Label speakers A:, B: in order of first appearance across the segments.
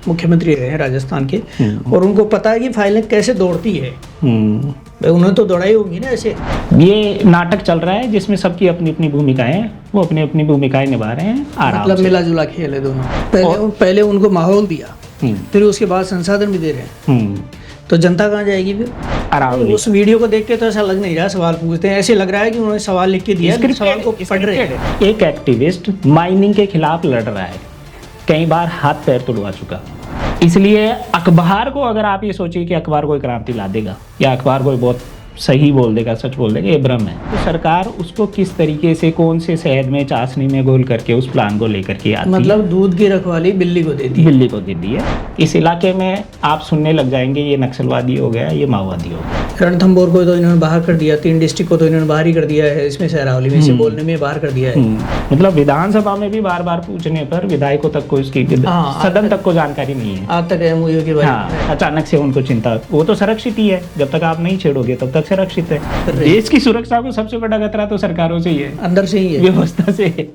A: मुख्यमंत्री रहे हैं राजस्थान के, और उनको पता है कि फाइलें कैसे दौड़ती है। उन्होंने तो दौड़ाई होगी ना ऐसे।
B: ये नाटक चल रहा है जिसमें सबकी अपनी अपनी भूमिकाएं हैं, वो अपनी अपनी भूमिकाएं निभा रहे हैं आराम
A: मतलब
B: से।
A: मिला जुला खेल है दोनों। पहले उनको माहौल दिया, फिर उसके बाद संसाधन भी दे रहे हैं, तो जनता कहाँ जाएगी फिर?
B: आराम
A: उस वीडियो को देख के तो ऐसा लग नहीं रहा सवाल पूछते हैं, ऐसे लग रहा है कि उन्होंने सवाल लिख के दिया, सवाल को पढ़ रहे हैं।
B: एक एक्टिविस्ट माइनिंग के खिलाफ लड़ रहा है, कई बार हाथ पैर तुड़वा चुका। इसलिए अखबार को अगर आप ये सोचिए कि अखबार कोई क्रांति ला देगा या अखबार कोई बहुत सही बोल देगा, सच बोल देगा, ये भ्रम है। तो सरकार उसको किस तरीके से, कौन से शहद में, चाशनी में घोल करके उस प्लान को लेकर के आती है।
A: मतलब दूध की रखवाली बिल्ली को देती है।
B: बिल्ली को दे दी है। इस इलाके में आप सुनने लग जाएंगे ये नक्सलवादी हो गया, ये माओवादी हो गया।
A: रणथंभौर को तो इन्होंने बाहर कर दिया, 3 डिस्ट्रिक्ट को तो इन्होंने बाहर ही कर दिया है, इसमें सहरावली में से बोलने में बाहर कर दिया है।
B: मतलब विधानसभा में भी बार बार पूछने पर विधायकों तक को इसकी सदन तक को जानकारी नहीं है।
A: आज तक एमओयू के बारे में
B: अचानक से उनको चिंता, वो तो सुरक्षित ही है, जब तक आप नहीं छेड़ोगे तब तक सुरक्षित है। देश की सुरक्षा को सबसे बड़ा खतरा तो सरकारों से ही है,
A: अंदर से ही है,
B: व्यवस्था से है।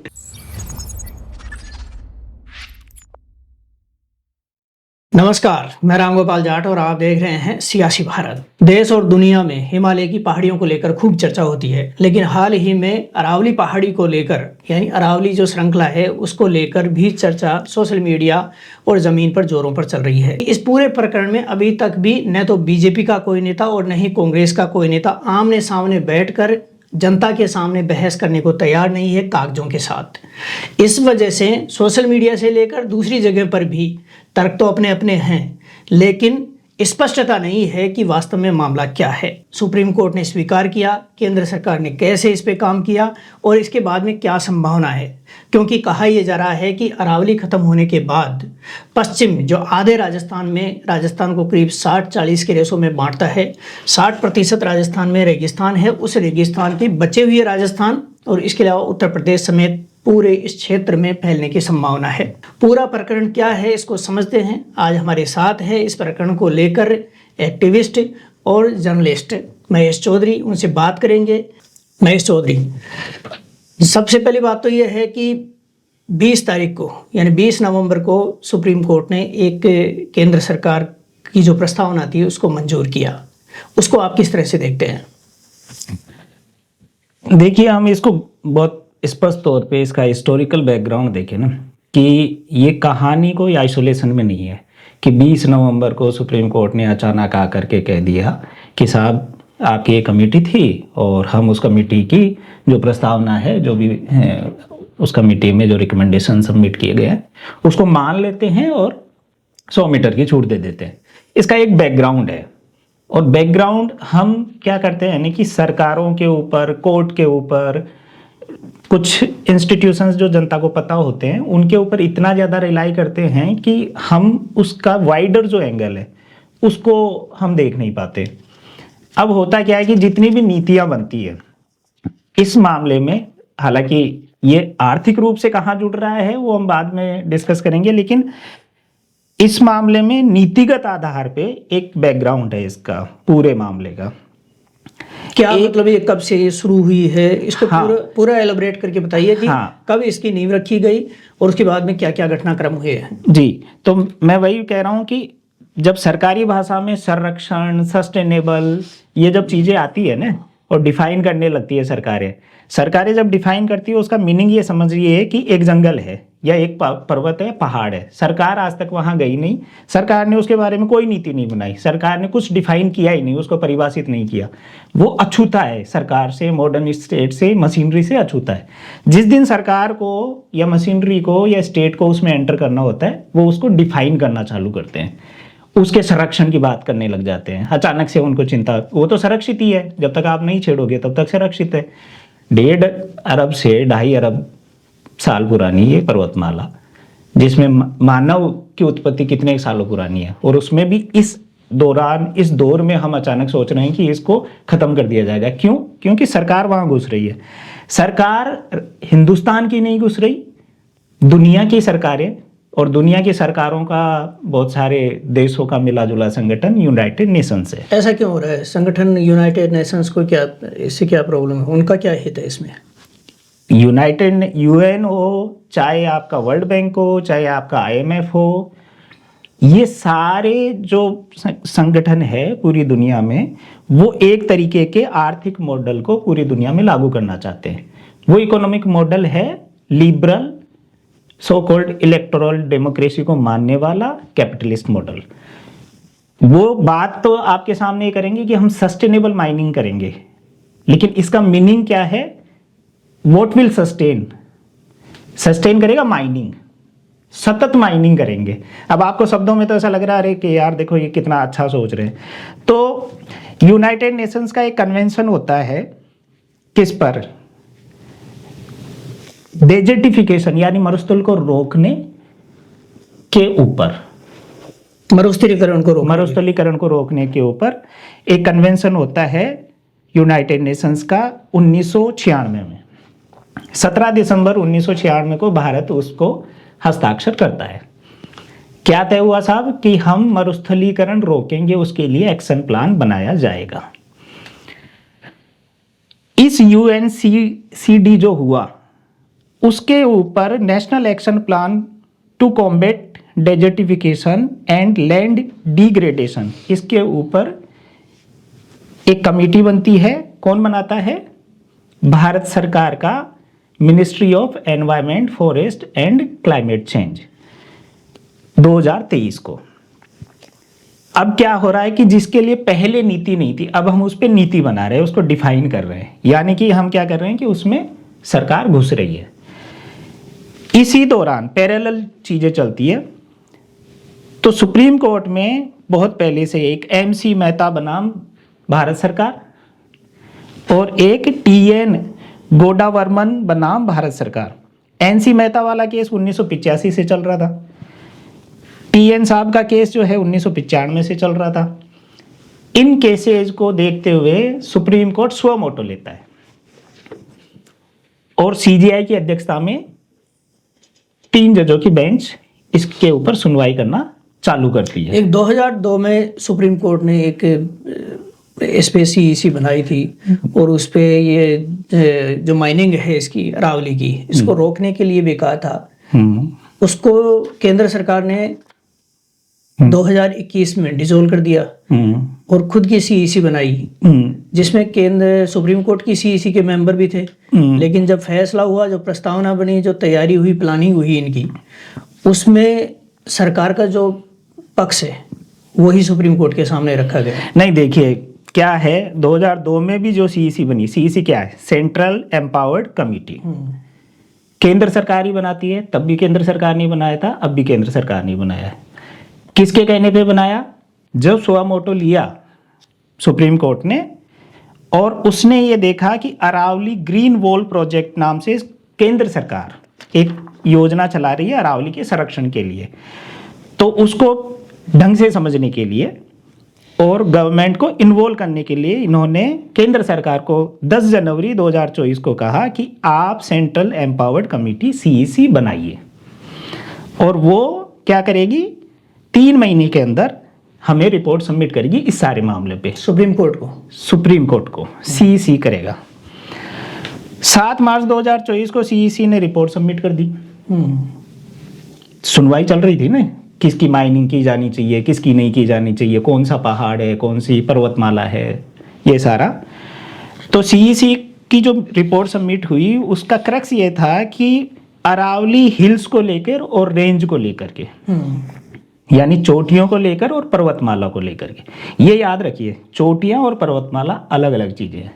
A: नमस्कार, मैं रामगोपाल जाट और आप देख रहे हैं सियासी भारत। देश और दुनिया में हिमालय की पहाड़ियों को लेकर खूब चर्चा होती है, लेकिन हाल ही में अरावली पहाड़ी को लेकर, यानी अरावली जो श्रृंखला है उसको लेकर भी चर्चा सोशल मीडिया और जमीन पर जोरों पर चल रही है। इस पूरे प्रकरण में अभी तक भी न तो बीजेपी का कोई नेता और न ही कांग्रेस का कोई नेता आमने सामने बैठकर जनता के सामने बहस करने को तैयार नहीं है कागजों के साथ। इस वजह से सोशल मीडिया से लेकर दूसरी जगह पर भी तर्क तो अपने अपने हैं, लेकिन स्पष्टता नहीं है कि वास्तव में मामला क्या है। सुप्रीम कोर्ट ने स्वीकार किया, केंद्र सरकार ने कैसे इस पे काम किया और इसके बाद में क्या संभावना है, क्योंकि कहा यह जा रहा है कि अरावली खत्म होने के बाद पश्चिम जो आधे राजस्थान को करीब 60-40 के रेशो में बांटता है, 60% राजस्थान में रेगिस्तान है, उस रेगिस्तान के बचे हुए राजस्थान और इसके अलावा उत्तर प्रदेश समेत पूरे इस क्षेत्र में फैलने की संभावना है। पूरा प्रकरण क्या है इसको समझते हैं। आज हमारे साथ है इस प्रकरण को लेकर एक्टिविस्ट और जर्नलिस्ट महेश चौधरी, उनसे बात करेंगे। महेश चौधरी, सबसे पहली बात तो यह है कि 20 तारीख को यानी 20 नवंबर को सुप्रीम कोर्ट ने एक केंद्र सरकार की जो प्रस्तावना थी उसको मंजूर किया, उसको आप किस तरह से देखते हैं?
B: देखिए, हम इसको बहुत स्पष्ट तौर पे इसका हिस्टोरिकल बैकग्राउंड देखें ना, कि ये कहानी कोई आइसोलेशन में नहीं है कि 20 नवंबर को सुप्रीम कोर्ट ने अचानक आकर के कह दिया कि साहब आपकी एक कमेटी थी और हम उस कमेटी की जो प्रस्तावना है, जो भी है, उस कमेटी में जो रिकमेंडेशन सबमिट किए गए हैं उसको मान लेते हैं और 100 मीटर की छूट दे देते हैं। इसका एक बैकग्राउंड है, और बैकग्राउंड हम क्या करते हैं यानी कि सरकारों के ऊपर, कोर्ट के ऊपर, कुछ इंस्टीट्यूशंस जो जनता को पता होते हैं उनके ऊपर इतना ज़्यादा रिलाई करते हैं कि हम उसका वाइडर जो एंगल है उसको हम देख नहीं पाते। अब होता क्या है कि जितनी भी नीतियां बनती है इस मामले में, हालांकि ये आर्थिक रूप से कहाँ जुड़ रहा है वो हम बाद में डिस्कस करेंगे, लेकिन इस मामले में नीतिगत आधार पे एक बैकग्राउंड है इसका पूरे मामले का।
A: क्या मतलब ये कब से ये शुरू हुई है, इसको पूरा एलैबोरेट करके बताइए कि कब इसकी नींव रखी गई और उसके बाद में क्या क्या घटनाक्रम हुए हैं। जी,
B: तो मैं वही कह रहा हूँ कि जब सरकारी भाषा में संरक्षण, सस्टेनेबल, ये जब चीजें आती है ना और डिफाइन करने लगती है सरकारें जब डिफाइन करती है उसका मीनिंग ये समझिए कि एक जंगल है या एक पर्वत है, पहाड़ है। सरकार आज तक वहां गई नहीं, सरकार ने उसके बारे में कोई नीति नहीं बनाई, सरकार ने कुछ डिफाइन किया ही नहीं, उसको परिभाषित नहीं किया। वो अछूता है सरकार से, मॉडर्न स्टेट से, मशीनरी से अछूता है। जिस दिन सरकार को या मशीनरी को या स्टेट को उसमें एंटर करना होता है वो उसको डिफाइन करना चालू करते हैं, उसके संरक्षण की बात करने लग जाते हैं। अचानक से उनको चिंता, वो तो सुरक्षित ही है, जब तक आप नहीं छेड़ोगे तब तक सुरक्षित है। 1.5 अरब से 2.5 अरब साल पुरानी ये पर्वतमाला, जिसमें मानव की उत्पत्ति कितने सालों पुरानी है, और उसमें भी इस दौर में हम अचानक सोच रहे हैं कि इसको खत्म कर दिया जाएगा। क्यों? क्योंकि सरकार वहां घुस रही है। सरकार हिंदुस्तान की नहीं घुस रही, दुनिया की सरकारें, और दुनिया की सरकारों का बहुत सारे देशों का मिला जुला संगठन यूनाइटेड नेशंस है।
A: ऐसा क्यों हो रहा है? संगठन यूनाइटेड नेशंस को क्या, इससे क्या प्रॉब्लम है? उनका क्या हित है इसमें?
B: यूएन हो, चाहे आपका वर्ल्ड बैंक हो, चाहे आपका IMF हो, ये सारे जो संगठन है पूरी दुनिया में, वो एक तरीके के आर्थिक मॉडल को पूरी दुनिया में लागू करना चाहते हैं। वो इकोनॉमिक मॉडल है liberal, so called electoral democracy को मानने वाला कैपिटलिस्ट मॉडल। वो बात तो आपके सामने करेंगे कि हम सस्टेनेबल माइनिंग करेंगे, लेकिन इसका मीनिंग क्या है? What will sustain? सस्टेन करेगा माइनिंग, सतत माइनिंग करेंगे। अब आपको शब्दों में तो ऐसा लग रहा है कि यार देखो ये कितना अच्छा सोच रहे हैं। तो यूनाइटेड नेशंस का एक कन्वेंशन होता है किस पर? डेजर्टिफिकेशन यानी मरुस्थल को रोकने के ऊपर, मरुस्थलीकरण को रोकने के ऊपर एक कन्वेंशन होता है यूनाइटेड नेशंस का 1996 में। 17 दिसंबर 1996 को भारत उसको हस्ताक्षर करता है। क्या तय हुआ साहब? कि हम मरुस्थलीकरण रोकेंगे, उसके लिए एक्शन प्लान बनाया जाएगा। इस UNCCD जो हुआ उसके ऊपर national action plan to combat desertification and land degradation, इसके ऊपर एक कमेटी बनती है। कौन बनाता है? भारत सरकार का ministry of environment, forest and climate change, 2023 को। अब क्या हो रहा है कि जिसके लिए पहले नीति नहीं थी, अब हम उस पर नीति बना रहे हैं, उसको डिफाइन कर रहे हैं। यानी कि हम क्या कर रहे हैं कि उसमें सरकार घुस रही है। इसी दौरान पैरेलल चीजें चलती है। तो सुप्रीम कोर्ट में बहुत पहले से एक MC मेहता बनाम भारत सरकार और एक TN गोडावर्मन बनाम भारत सरकार। NC मेहता वाला केस 1985 से चल रहा था। TN साहब का केस जो है 1995 से चल रहा था। इन केसेज को देखते हुए सुप्रीम कोर्ट स्व मोटो लेता है और CGI की अध्यक्षता में 3 जजों की बेंच इसके ऊपर सुनवाई करना चालू करती है।
A: एक 2002 में सुप्रीम कोर्ट ने एक CEC बनाई थी और उस पे ये जो माइनिंग है इसकी अरावली की, इसको रोकने के लिए भी कहा था। उसको केंद्र सरकार ने 2021 में डिसॉल्व कर दिया और खुद की CEC बनाई, जिसमें केंद्र सुप्रीम कोर्ट की CEC के मेंबर भी थे। लेकिन जब फैसला हुआ, जो प्रस्तावना बनी, जो तैयारी हुई, प्लानिंग हुई इनकी, उसमें सरकार का जो पक्ष है वही सुप्रीम कोर्ट के सामने रखा गया।
B: नहीं, देखिए क्या है, 2002 में भी जो CEC बनी, CEC क्या है? Central empowered committee. केंद्र सरकार ही बनाती है, तब भी केंद्र सरकार नहीं बनाया था, अब भी केंद्र सरकार नहीं बनाया है। किसके कहने पे बनाया? जब सुआ मोटो लिया सुप्रीम कोर्ट ने और उसने ये देखा कि अरावली ग्रीन वॉल प्रोजेक्ट नाम से केंद्र सरकार एक योजना चला रही है अरावली के संरक्षण के लिए, तो उसको ढंग से समझने के लिए और गवर्नमेंट को इन्वॉल्व करने के लिए इन्होंने केंद्र सरकार को 10 जनवरी 2024 को कहा कि आप सेंट्रल एम्पावर्ड कमेटी CEC बनाइए और वो क्या करेगी? 3 महीने के अंदर हमें रिपोर्ट सबमिट करेगी इस सारे मामले पे। सुप्रीम कोर्ट को CEC करेगा। 7 मार्च 2024 को CEC ने रिपोर्ट सबमिट कर दी। सुनवाई चल रही थी ना, किसकी माइनिंग की जानी चाहिए, किसकी नहीं की जानी चाहिए, कौन सा पहाड़ है, कौन सी पर्वतमाला है, ये सारा। तो CEC की जो रिपोर्ट सबमिट हुई उसका क्रक्स ये था कि अरावली हिल्स को लेकर और रेंज को लेकर के, यानी चोटियों को लेकर और पर्वतमाला को लेकर के। ये याद रखिए, चोटियां और पर्वतमाला अलग अलग चीजें हैं।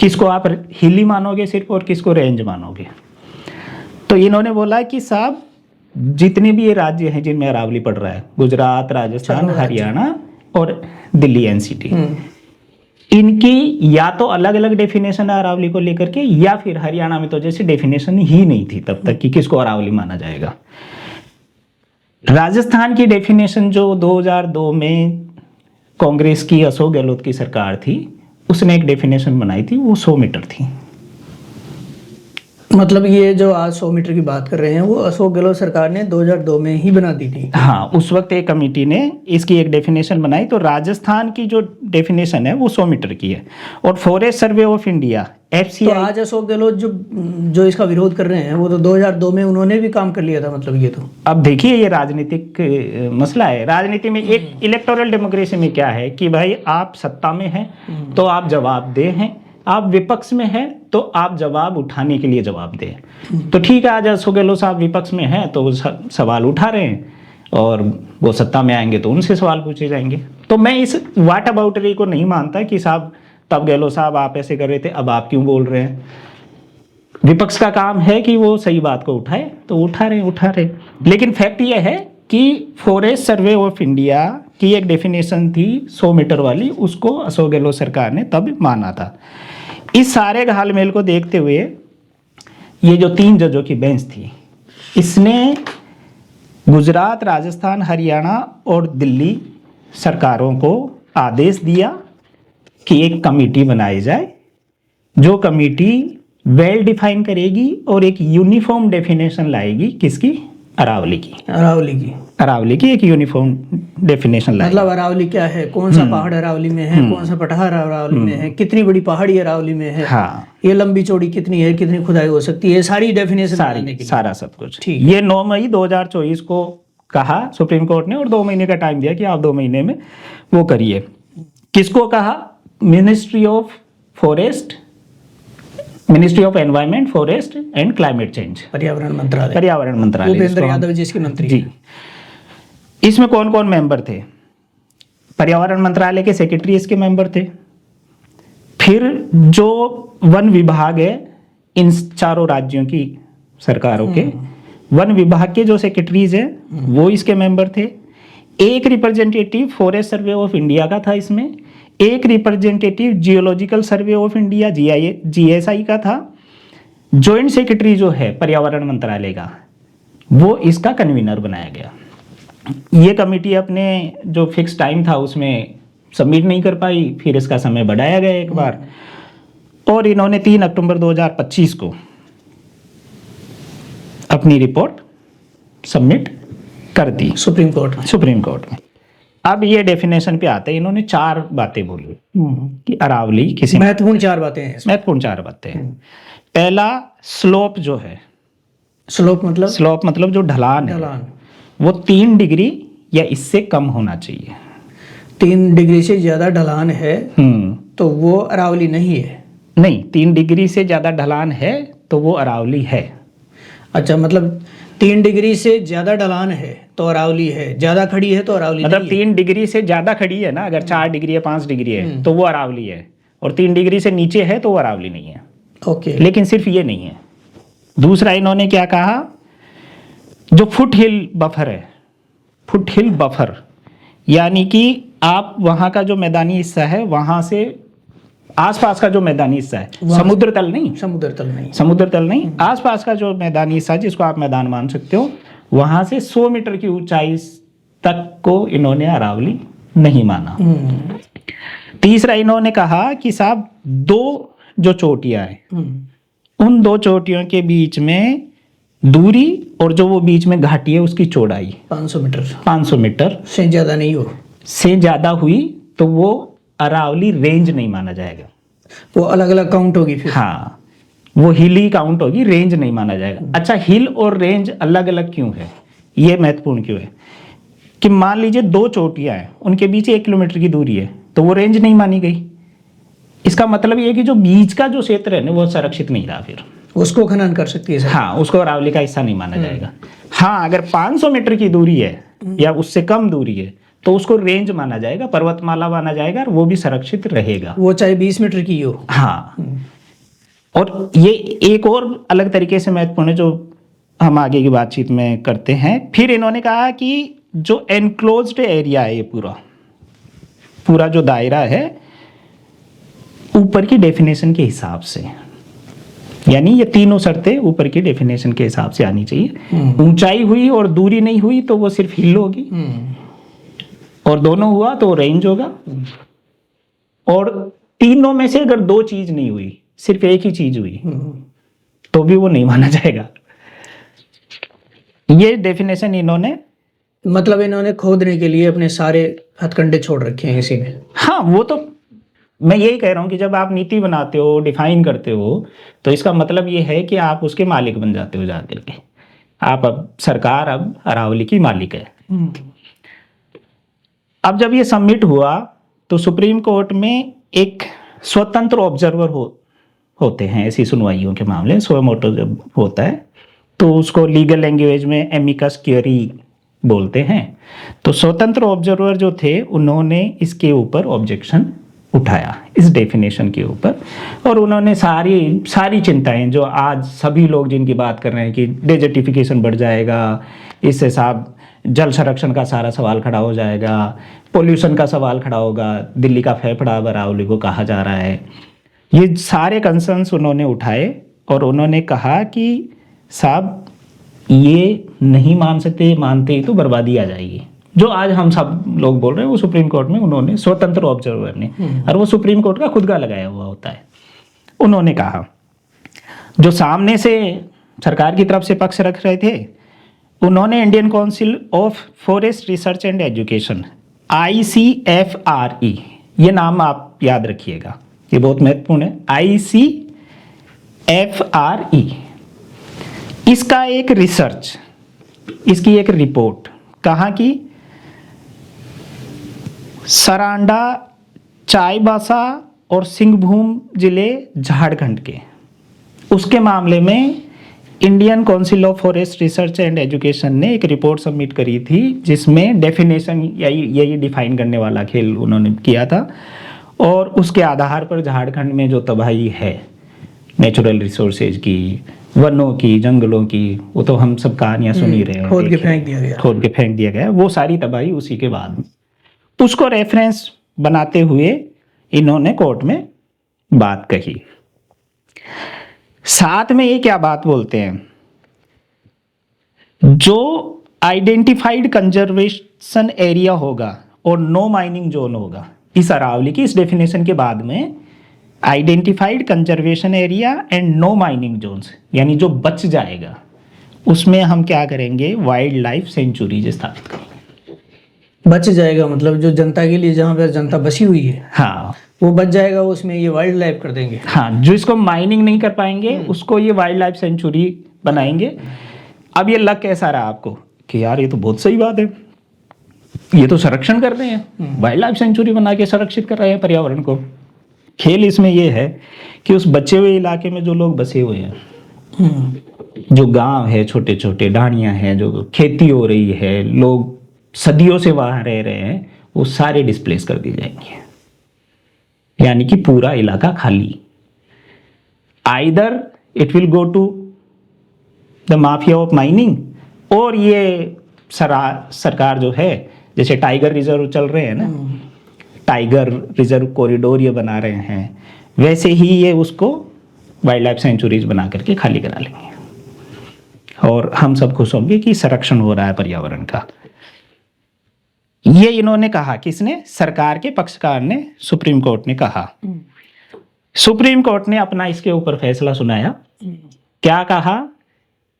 B: किसको आप हिली मानोगे सिर्फ और किसको रेंज मानोगे? तो इन्होंने बोला कि साहब जितने भी ये राज्य हैं जिनमें अरावली पड़ रहा है, गुजरात, राजस्थान, हरियाणा और दिल्ली NCT, इनकी या तो अलग अलग डेफिनेशन है अरावली को लेकर के, या फिर हरियाणा में तो जैसे डेफिनेशन ही नहीं थी तब तक कि किसको अरावली माना जाएगा। राजस्थान की डेफिनेशन जो 2002 में कांग्रेस की अशोक गहलोत की सरकार थी, उसने एक डेफिनेशन बनाई थी, वो 100 मीटर थी।
A: मतलब ये जो आज 100 मीटर की बात कर रहे हैं वो अशोक गहलोत सरकार ने 2002 में ही बना दी थी।
B: हाँ, उस वक्त एक कमेटी ने इसकी एक डेफिनेशन बनाई। तो राजस्थान की जो डेफिनेशन है वो 100 मीटर की है। और फॉरेस्ट सर्वे ऑफ इंडिया
A: तो
B: FCI,
A: आज अशोक गहलोत जो इसका विरोध कर रहे हैं वो तो 2002 में उन्होंने भी काम कर लिया था, मतलब ये तो।
B: अब देखिए ये राजनीतिक मसला है। राजनीति में एक इलेक्टोरल डेमोक्रेसी में क्या है कि भाई आप सत्ता में हैं तो आप जवाबदेह हैं, आप विपक्ष में हैं तो आप जवाब उठाने के लिए जवाबदेह। तो ठीक है, आज अशोक गहलोत साहब विपक्ष में हैं तो वो सवाल उठा रहे हैं, और वो सत्ता में आएंगे तो उनसे सवाल पूछे जाएंगे। तो मैं इस व्हाट अबाउटरी को नहीं मानता कि साहब तब गहलोत साहब आप ऐसे कर रहे थे, अब आप क्यों बोल रहे हैं। विपक्ष का काम है कि वो सही बात को उठाए, तो उठा रहे। लेकिन फैक्ट ये है कि फॉरेस्ट सर्वे ऑफ इंडिया की एक डेफिनेशन थी 100 मीटर वाली, उसको अशोक गहलोत सरकार ने तब माना था। इस सारे घालमेल को देखते हुए ये जो 3 जजों की बेंच थी, इसने गुजरात, राजस्थान, हरियाणा और दिल्ली सरकारों को आदेश दिया कि एक कमेटी बनाई जाए, जो कमेटी वेल डिफाइन करेगी और एक यूनिफॉर्म डेफिनेशन लाएगी। किसकी? अरावली की एक यूनिफॉर्म डेफिनेशन लाएगी।
A: मतलब अरावली क्या है, कौन सा पहाड़ अरावली में है, कौन सा पठार अरावली में है, कितनी बड़ी पहाड़ी अरावली में है,
B: हाँ,
A: ये लंबी चौड़ी कितनी है, कितनी खुदाई हो सकती है, सारी डेफिनेशन
B: सारा सब कुछ।
A: ठीक।
B: ये 9 मई 2024 को कहा सुप्रीम कोर्ट ने, और 2 महीने का टाइम दिया कि आप 2 महीने में वो करिए। किसको कहा? Ministry of environment, forest and climate change,
A: पर्यावरण मंत्रालय
B: भूपेंद्र
A: यादव जिसके मंत्री
B: जी। इसमें कौन कौन मेंबर थे? पर्यावरण मंत्रालय के सेक्रेटरी इसके मेंबर थे। फिर जो वन विभाग है इन चारों राज्यों की सरकारों के, वन विभाग के जो सेक्रेटरीज हैं वो इसके मेंबर थे। एक representative forest survey of India का था इसमें, एक representative geological survey of India GSI का था। जॉइंट सेक्रेटरी जो है पर्यावरण मंत्रालय का, वो इसका कन्वीनर बनाया गया। ये कमेटी अपने जो फिक्स टाइम था उसमें सबमिट नहीं कर पाई, फिर इसका समय बढ़ाया गया एक बार, और इन्होंने 3 अक्टूबर 2025 को अपनी रिपोर्ट सबमिट कर दी सुप्रीम कोर्ट में। अब ये डेफिनेशन पे आते हैं। इन्होंने 4 बातें बोली कि अरावली किसी
A: महत्वपूर्ण 4 बातें हैं।
B: पहला, स्लोप जो है, स्लोप मतलब जो ढलान है, वो 3 डिग्री या इससे कम होना चाहिए।
A: 3 डिग्री से ज्यादा ढलान है तो वो अरावली नहीं है?
B: नहीं, 3 डिग्री से ज्यादा ढलान है तो वो अरावली है।
A: अच्छा, मतलब 3 डिग्री से ज्यादा ढलान है तो अरावली है, ज्यादा खड़ी है तो अरावली
B: मतलब
A: नहीं
B: 3 डिग्री से ज्यादा खड़ी है ना, अगर 4 डिग्री है, 5 डिग्री है तो वो अरावली है, और 3 डिग्री से नीचे है तो वो अरावली नहीं है।
A: ओके।
B: लेकिन सिर्फ ये नहीं है। दूसरा इन्होंने क्या कहा, जो फुट हिल बफर यानी कि आप वहां का जो मैदानी हिस्सा है, वहां से आसपास का जो मैदानी हिस्सा है, समुद्र तल नहीं, आसपास का जो मैदानी हिस्सा जिसको आप मैदान मान सकते हो, वहां से 100 मीटर की ऊंचाई तक को इन्होंने अरावली नहीं माना। तीसरा इन्होंने कहा कि साहब 2 जो चोटियां हैं, उन 2 चोटियों के बीच में दूरी और जो वो बीच में घाटी है उसकी चौड़ाई 500 मीटर
A: से ज्यादा नहीं हो,
B: से ज्यादा हुई तो वो अरावली रेंज नहीं माना जाएगा।
A: वो अलग अलग काउंट होगी फिर।
B: हाँ, वो हिल ही काउंट होगी, रेंज नहीं माना जाएगा। अच्छा, हिल और रेंज अलग अलग क्यों है? ये महत्वपूर्ण क्यों है कि मान लीजिए 2 चोटियां हैं, उनके बीच 1 किलोमीटर की दूरी है तो वो रेंज नहीं मानी गई। इसका मतलब ये कि जो बीच का जो क्षेत्र है ना वो संरक्षित नहीं रहा, फिर
A: उसको खनन कर सकती है।
B: हाँ, उसको अरावली का हिस्सा नहीं माना जाएगा। हाँ, अगर 500 मीटर की दूरी है या उससे कम दूरी है तो उसको रेंज माना जाएगा, पर्वतमाला माना जाएगा, और वो भी संरक्षित रहेगा,
A: वो चाहे 20 मीटर की हो।
B: हाँ। और ये एक और अलग तरीके से महत्वपूर्ण है जो हम आगे की बातचीत में करते हैं। फिर इन्होंने कहा कि जो एनक्लोज्ड एरिया है, ये पूरा जो दायरा है, ऊपर की डेफिनेशन के हिसाब से, यानी ये तीनों शर्तें ऊपर की डेफिनेशन के हिसाब से आनी चाहिए। ऊंचाई हुई और दूरी नहीं हुई तो वो सिर्फ हिल होगी, और दोनों हुआ तो रेंज होगा, और तीनों में से अगर 2 चीज नहीं हुई, सिर्फ एक ही चीज हुई, तो भी वो नहीं माना जाएगा। ये डेफिनेशन इन्होंने
A: खोदने के लिए अपने सारे हथकंडे छोड़ रखे हैं इसी में।
B: हाँ, वो तो मैं यही कह रहा हूँ कि जब आप नीति बनाते हो, डिफाइन करते हो, तो इसका मतलब ये है कि आप उसके मालिक बन जाते हो जाकर के। आप अब सरकार अब अरावली की मालिक है। अब जब ये सबमिट हुआ तो सुप्रीम कोर्ट में एक स्वतंत्र ऑब्जर्वर होते हैं ऐसी सुनवाइयों के मामले, सुओमोटो जब होता है तो उसको लीगल लैंग्वेज में एमिकस क्यूरी बोलते हैं। तो स्वतंत्र ऑब्जर्वर जो थे उन्होंने इसके ऊपर ऑब्जेक्शन उठाया, इस डेफिनेशन के ऊपर, और उन्होंने सारी चिंताएं जो आज सभी लोग जिनकी बात कर रहे हैं कि डेजर्टिफिकेशन बढ़ जाएगा, इससे साहब जल संरक्षण का सारा सवाल खड़ा हो जाएगा, पोल्यूशन का सवाल खड़ा होगा, दिल्ली का फेफड़ा अरावली को कहा जा रहा है, ये सारे कंसर्न्स उन्होंने उठाए और उन्होंने कहा कि साहब ये नहीं मान सकते, मानते ही तो बर्बादी आ जाएगी। जो आज हम सब लोग बोल रहे हैं वो सुप्रीम कोर्ट में उन्होंने स्वतंत्र ऑब्जर्वर ने, और वो सुप्रीम कोर्ट का खुद का लगाया हुआ होता है, उन्होंने कहा। जो सामने से सरकार की तरफ से पक्ष रख रहे थे उन्होंने Indian council of forest research and education ICFRE, ये नाम आप याद रखिएगा, ये बहुत महत्वपूर्ण है, ICFRE, इसका एक रिसर्च, इसकी एक रिपोर्ट कहाँ की, सरांडा, चाईबासा और सिंहभूम जिले झारखंड के, उसके मामले में Indian council of forest research and education ने एक रिपोर्ट सबमिट करी थी जिसमें डेफिनेशन यही डिफाइन करने वाला खेल उन्होंने किया था, और उसके आधार पर झारखंड में जो तबाही है नेचुरल रिसोर्सेज की, वनों की, जंगलों की, वो तो हम सब कहानियां सुन ही रहे हैं,
A: खोद के फेंक दिया गया,
B: वो सारी तबाही उसी के बाद उसको रेफरेंस बनाते हुए इन्होंने कोर्ट में बात कही। साथ में ये क्या बात बोलते हैं, जो आइडेंटिफाइड कंजर्वेशन एरिया होगा और नो माइनिंग जोन होगा इस अरावली की, इस डेफिनेशन के बाद में identified conservation area and no mining zones, यानी जो बच जाएगा उसमें हम क्या करेंगे, वाइल्ड लाइफ सेंचुरीज स्थापित करेंगे।
A: बच जाएगा मतलब जो जनता के लिए, जहाँ पर जनता बसी हुई है,
B: हाँ,
A: वो बच जाएगा, उसमें ये वाइल्ड लाइफ कर देंगे।
B: हाँ, जो इसको माइनिंग नहीं कर पाएंगे उसको ये वाइल्ड लाइफ सेंचुरी बनाएंगे। अब ये लग कैसा रहा आपको कि यार ये तो बहुत सही बात है, ये तो संरक्षण कर रहे हैं, वाइल्ड लाइफ सेंचुरी बना के संरक्षित कर रहे हैं पर्यावरण को। खेल इसमें ये है कि उस बचे हुए इलाके में जो लोग बसे हुए हैं, जो गांव है, छोटे छोटे ढाणियां हैं, जो खेती हो रही है, लोग सदियों से वहां रह रहे हैं, वो सारे डिस्प्लेस कर दिए जाएंगे, यानी कि पूरा इलाका खाली। Either it will go to the mafia of mining, और ये सरकार जो है, जैसे टाइगर रिजर्व चल रहे हैं ना, टाइगर रिजर्व कॉरिडोर ये बना रहे हैं, वैसे ही ये उसको वाइल्ड लाइफ सेंचुरीज बना करके खाली करा लेंगे और हम सब खुश होंगे कि संरक्षण हो रहा है पर्यावरण का। ये इन्होंने कहा, किसने, सरकार के पक्षकार ने, सुप्रीम कोर्ट ने कहा। सुप्रीम कोर्ट ने अपना इसके ऊपर फैसला सुनाया। क्या कहा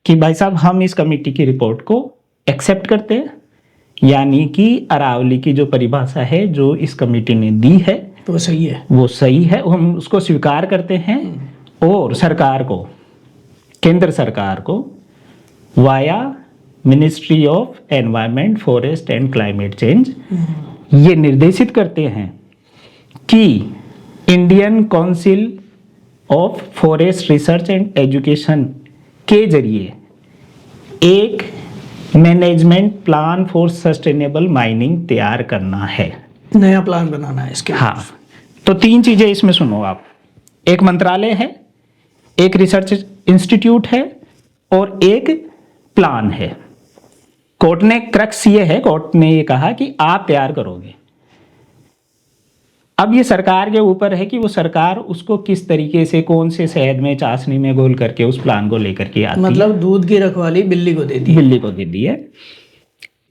B: कि भाई साहब हम इस कमेटी की रिपोर्ट को एक्सेप्ट करते हैं, यानी कि अरावली की जो परिभाषा है जो इस कमेटी ने दी है
A: तो वो सही है,
B: वो सही है, हम उसको स्वीकार करते हैं, और सरकार को, केंद्र सरकार को via ministry of environment, forest and climate change ये निर्देशित करते हैं कि Indian council of forest research and education के जरिए एक management plan for sustainable mining तैयार करना है,
A: नया प्लान बनाना है इसके।
B: हाँ, तो 3 चीजें इसमें सुनो आप, एक मंत्रालय है, एक रिसर्च इंस्टीट्यूट है, और एक प्लान है। कोर्ट ने क्रक्स ये है, कोर्ट ने ये कहा कि आप तैयार करोगे। अब ये सरकार के ऊपर है कि वो सरकार उसको किस तरीके से, कौन से शहद में, चाशनी में घोल करके उस प्लान को लेकर के आती है।
A: मतलब दूध की रखवाली बिल्ली को दे दी,
B: बिल्ली को दे दी है।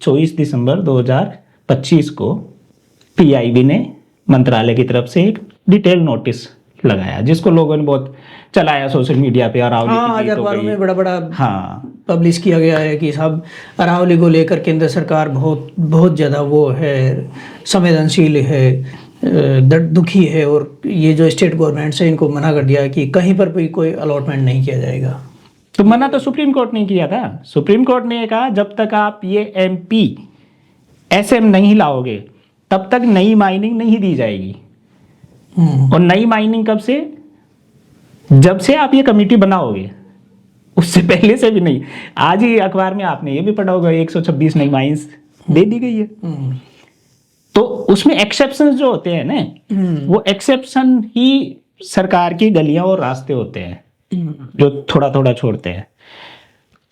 B: 24 दिसंबर 2025 को PIB ने मंत्रालय की तरफ से एक डिटेल नोटिस लगाया, जिसको लोगों ने बहुत चलाया सोशल मीडिया पे, और
A: हाँ, अखबारों में बड़ा बड़ा
B: हाँ
A: पब्लिश किया गया है कि साहब अरावली को लेकर केंद्र सरकार बहुत बहुत ज़्यादा वो है, संवेदनशील है, दुखी है, और ये जो स्टेट गवर्नमेंट से इनको मना कर दिया है कि कहीं पर भी कोई अलॉटमेंट नहीं किया जाएगा।
B: तो मना तो सुप्रीम कोर्ट ने किया था। सुप्रीम कोर्ट ने कहा जब तक आप ये MP SM नहीं लाओगे तब तक नई माइनिंग नहीं दी जाएगी। और नई माइनिंग कब से? जब से आप ये कमेटी बनाओगे, उससे पहले से भी नहीं। आज ही अखबार में आपने ये भी पढ़ा होगा 126 नई माइंस दे दी गई है। तो उसमें एक्सेप्शन जो होते हैं ना, वो एक्सेप्शन ही सरकार की गलियां और रास्ते होते हैं जो थोड़ा थोड़ा छोड़ते हैं।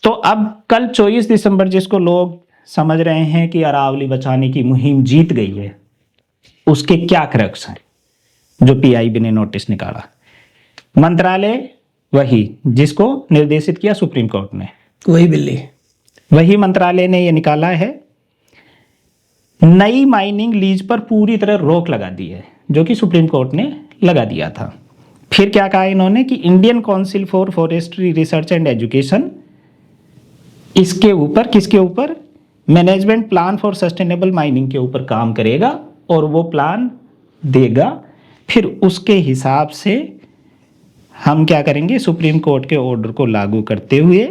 B: तो अब कल 24 दिसंबर जिसको लोग समझ रहे हैं कि अरावली बचाने की मुहिम जीत गई है, उसके क्या क्रक्स हैं जो PIB ने नोटिस निकाला? मंत्रालय वही जिसको निर्देशित किया सुप्रीम कोर्ट ने,
A: वही बिल्ली,
B: वही मंत्रालय ने ये निकाला है। नई माइनिंग लीज पर पूरी तरह रोक लगा दी है, जो कि सुप्रीम कोर्ट ने लगा दिया था। फिर क्या कहा इन्होंने कि Indian council for forestry research and education इसके ऊपर, किसके ऊपर? Management plan for sustainable mining के ऊपर काम करेगा और वो प्लान देगा। फिर उसके हिसाब से हम क्या करेंगे, सुप्रीम कोर्ट के ऑर्डर को लागू करते हुए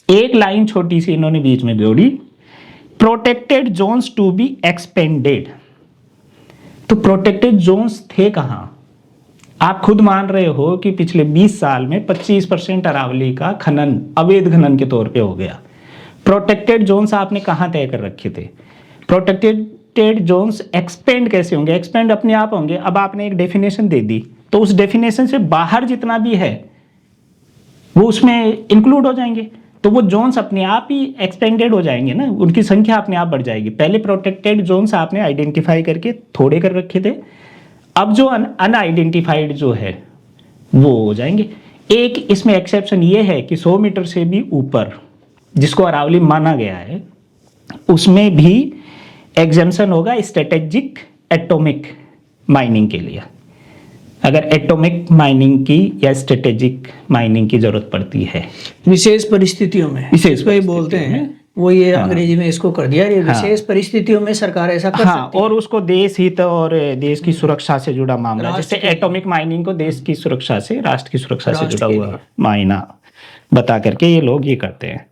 B: एक लाइन छोटी सी इन्होंने बीच में जोड़ी, protected zones to be expanded. तो प्रोटेक्टेड जोन्स थे कहां? आप खुद मान रहे हो कि पिछले 20 साल में 25% अरावली का खनन अवैध खनन के तौर पे हो गया। प्रोटेक्टेड जोन्स आपने कहां तय कर रखे थे? प्रोटेक्टेड जोन्स एक्सपेंड कैसे होंगे? एक्सपेंड अपने आप होंगे। अब आपने एक डेफिनेशन दे दी, तो उस डेफिनेशन से बाहर जितना भी है वो उसमें इंक्लूड हो जाएंगे। तो वो जोन्स अपने आप ही एक्सपेंडेड हो जाएंगे ना, उनकी संख्या अपने आप बढ़ जाएगी। पहले प्रोटेक्टेड जोन्स आपने आइडेंटिफाई करके थोड़े कर रखे थे, अब जो अनआइडेंटिफाइड जो है वो हो जाएंगे। एक इसमें एक्सेप्शन ये है कि 100 मीटर से भी ऊपर जिसको अरावली माना गया है, उसमें भी एग्जेम्पशन होगा स्ट्रेटेजिक एटॉमिक माइनिंग के लिए। अगर एटॉमिक माइनिंग की या स्ट्रेटेजिक माइनिंग की जरूरत पड़ती है
A: विशेष परिस्थितियों में,
B: विशेष
A: वही बोलते हैं वो, ये अंग्रेजी में इसको कर दिया, ये विशेष परिस्थितियों में सरकार ऐसा कर सकती है।
B: और उसको देश हित और देश की सुरक्षा से जुड़ा मामला, जैसे एटॉमिक माइनिंग को देश की सुरक्षा से, राष्ट्र की सुरक्षा से जुड़ा हुआ मायना बता करके ये लोग ये करते हैं।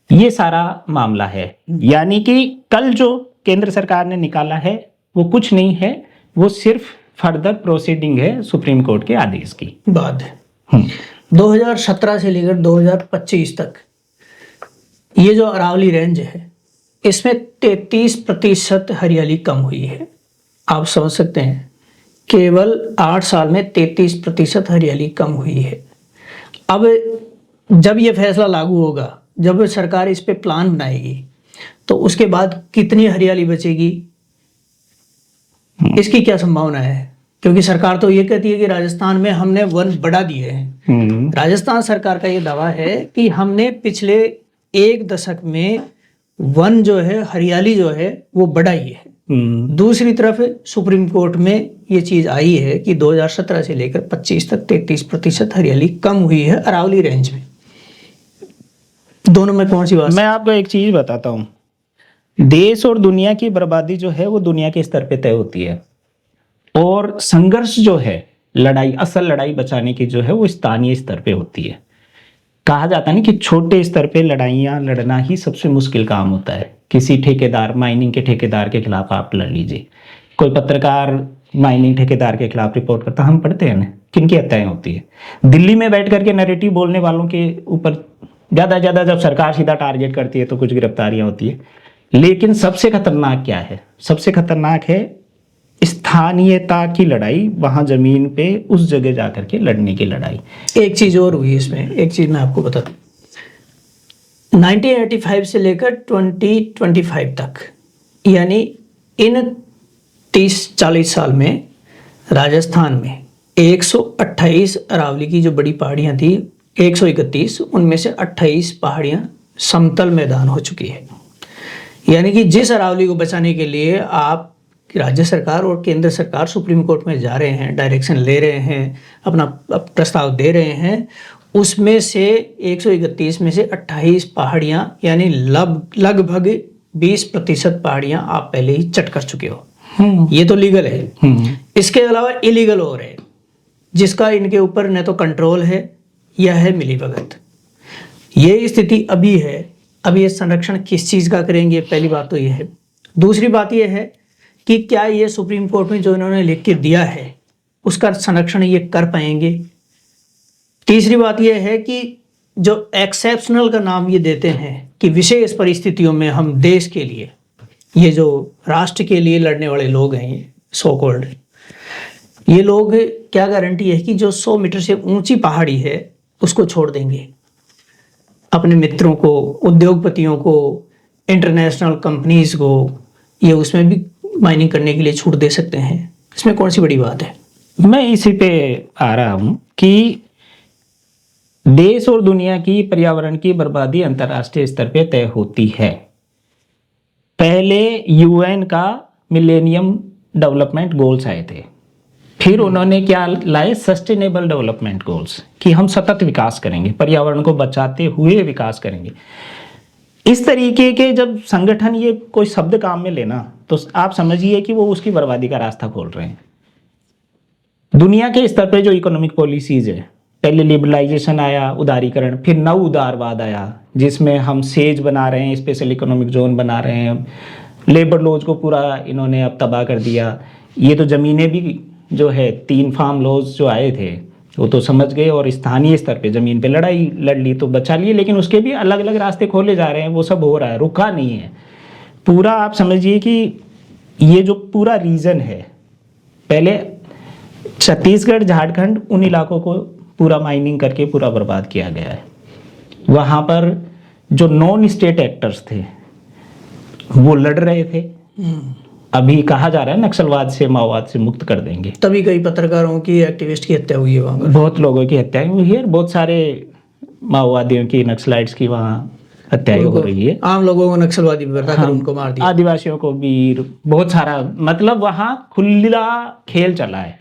B: ये सारा मामला है। यानी कि कल जो केंद्र सरकार ने निकाला है वो कुछ नहीं है, वो सिर्फ फर्दर प्रोसीडिंग है सुप्रीम कोर्ट के आदेश की।
A: बाद 2017 से लेकर 2025 तक ये जो अरावली रेंज है, इसमें 33% हरियाली कम हुई है। आप समझ सकते हैं, केवल 8 साल में 33% हरियाली कम हुई है। अब जब ये फैसला लागू होगा, जब सरकार इस पे प्लान बनाएगी, तो उसके बाद कितनी हरियाली बचेगी, इसकी क्या संभावना है? क्योंकि सरकार तो ये कहती है कि राजस्थान में हमने वन बढ़ा दिए हैं। राजस्थान सरकार का ये दावा है कि हमने पिछले 1 दशक में वन जो है, हरियाली जो है वो बढ़ाई है। दूसरी तरफ सुप्रीम कोर्ट में ये चीज आई है कि 2017 से लेकर 25 तक 33% हरियाली कम हुई है अरावली रेंज में। दोनों में कौन सी बात?
B: मैं आपको एक चीज बताता हूँ, देश और दुनिया की बर्बादी जो है वो दुनिया के स्तर पे तय होती है, और संघर्ष जो है, लड़ाई, असल लड़ाई बचाने की जो है वो स्थानीय स्तर पे होती है। कहा जाता है ना कि छोटे स्तर पे लड़ाइयाँ लड़ना ही सबसे मुश्किल काम होता है। किसी ठेकेदार, माइनिंग के ठेकेदार के खिलाफ आप लड़ लीजिए, कोई पत्रकार माइनिंग ठेकेदार के खिलाफ रिपोर्ट करता, हम पढ़ते हैं ना किनकी हत्याएं होती है। दिल्ली में बैठ करके नैरेटिव बोलने वालों के ऊपर ज्यादा ज्यादा जब सरकार सीधा टारगेट करती है तो कुछ गिरफ्तारियां होती है। लेकिन सबसे खतरनाक क्या है? सबसे खतरनाक है स्थानीयता की लड़ाई, वहां जमीन पे उस जगह जाकर के लड़ने की लड़ाई। एक चीज और हुई इसमें, एक चीज मैं आपको बता दूं, 1985 से लेकर 2025 तक, यानी इन 30-40 साल में राजस्थान में 128 अरावली की जो बड़ी पहाड़ियां थी, 131, उनमें से 28 पहाड़ियां समतल मैदान हो चुकी है। यानी कि जिस अरावली को बचाने के लिए आप
A: कि राज्य सरकार और केंद्र सरकार सुप्रीम कोर्ट में जा रहे हैं, डायरेक्शन ले रहे हैं, अपना प्रस्ताव दे रहे हैं, उसमें से 131 में से 28 पहाड़ियाँ यानी लगभग 20% पहाड़ियाँ आप पहले ही चट कर चुके हो। ये तो लीगल है। इसके अलावा इलीगल हो रहे, जिसका इनके ऊपर न तो कंट्रोल है या है मिलीभगत। ये स्थिति अभी है। अब ये संरक्षण किस चीज़ का करेंगे, पहली बात तो ये है। दूसरी बात ये है कि क्या ये सुप्रीम कोर्ट में जो इन्होंने लिख के दिया है उसका संरक्षण ये कर पाएंगे। तीसरी बात ये है कि जो एक्सेप्शनल का नाम ये देते हैं कि विशेष परिस्थितियों में हम देश के लिए, ये जो राष्ट्र के लिए लड़ने वाले लोग हैं, ये सो कॉल्ड, ये लोग क्या गारंटी है कि जो 100 मीटर से ऊंची पहाड़ी है उसको छोड़ देंगे, अपने मित्रों को, उद्योगपतियों को, इंटरनेशनल कंपनीज को ये उसमें भी माइनिंग करने के लिए छूट दे सकते हैं। इसमें कौन सी बड़ी बात है।
B: मैं इसी पे आ रहा हूं कि देश और दुनिया की पर्यावरण की बर्बादी अंतर्राष्ट्रीय स्तर पे तय होती है। पहले यूएन का मिलेनियम डेवलपमेंट गोल्स आए थे, फिर उन्होंने क्या लाए, सस्टेनेबल डेवलपमेंट गोल्स, कि हम सतत विकास करेंगे, पर्यावरण को बचाते हुए विकास करेंगे। इस तरीके के जब संगठन ये कोई शब्द काम में लेना तो आप समझिए कि वो उसकी बर्बादी का रास्ता खोल रहे हैं। दुनिया के स्तर पे जो इकोनॉमिक पॉलिसीज है, पहले लिबरलाइजेशन आया, उदारीकरण, फिर नव उदारवाद आया जिसमें हम सेज बना रहे हैं, स्पेशल इकोनॉमिक जोन बना रहे हैं, लेबर लॉज को पूरा इन्होंने अब तबाह कर दिया। ये तो ज़मीनें भी जो है 3 फार्म लॉज जो आए थे वो तो समझ गए और स्थानीय स्तर पे ज़मीन पे लड़ाई लड़ ली तो बचा लिए, लेकिन उसके भी अलग अलग रास्ते खोले जा रहे हैं। वो सब हो रहा है, रुका नहीं है पूरा। आप समझिए कि ये जो पूरा रीजन है, पहले छत्तीसगढ़, झारखंड, उन इलाकों को पूरा माइनिंग करके पूरा बर्बाद किया गया है। वहाँ पर जो नॉन स्टेट एक्टर्स थे वो लड़ रहे थे। अभी कहा जा रहा है नक्सलवाद से, माओवाद से मुक्त कर देंगे।
A: तभी कई पत्रकारों की, एक्टिविस्ट की हत्या हुई है वहाँ पर।
B: बहुत लोगों की हत्याएं हुई है, बहुत सारे माओवादियों की, नक्सलाइट्स की वहाँ हत्याएं हो रही है।
A: आम लोगों को नक्सलवादी बताकर उनको मार दिया,
B: आदिवासियों को भी, बहुत सारा, मतलब वहाँ खुला खेल चला है।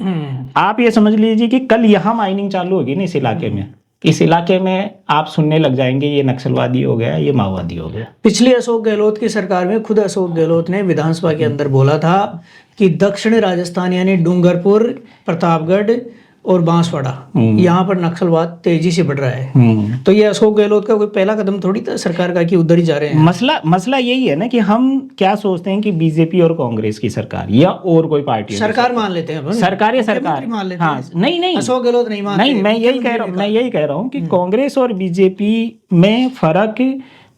B: आप ये समझ लीजिए कि कल यहाँ माइनिंग चालू होगी ना इस इलाके में, इस इलाके में आप सुनने लग जाएंगे ये नक्सलवादी हो गया, ये माओवादी हो गया।
A: पिछली अशोक गहलोत की सरकार में खुद अशोक गहलोत ने विधानसभा के अंदर बोला था कि दक्षिण राजस्थान यानी डूंगरपुर, प्रतापगढ़ और बांसवाड़ा, यहाँ पर नक्सलवाद तेजी से बढ़ रहा है। तो ये अशोक गहलोत का कोई पहला कदम थोड़ी था सरकार का कि उधर ही जा रहे हैं।
B: मसला यही है ना कि हम क्या सोचते हैं कि बीजेपी और कांग्रेस की सरकार या और कोई पार्टी
A: सरकार मान लेते हैं,
B: सरकार मान लेते हैं। हाँ, नहीं,
A: अशोक गहलोत नहीं मानते।
B: नहीं, मैं यही कह रहा हूँ कि कांग्रेस और बीजेपी में फर्क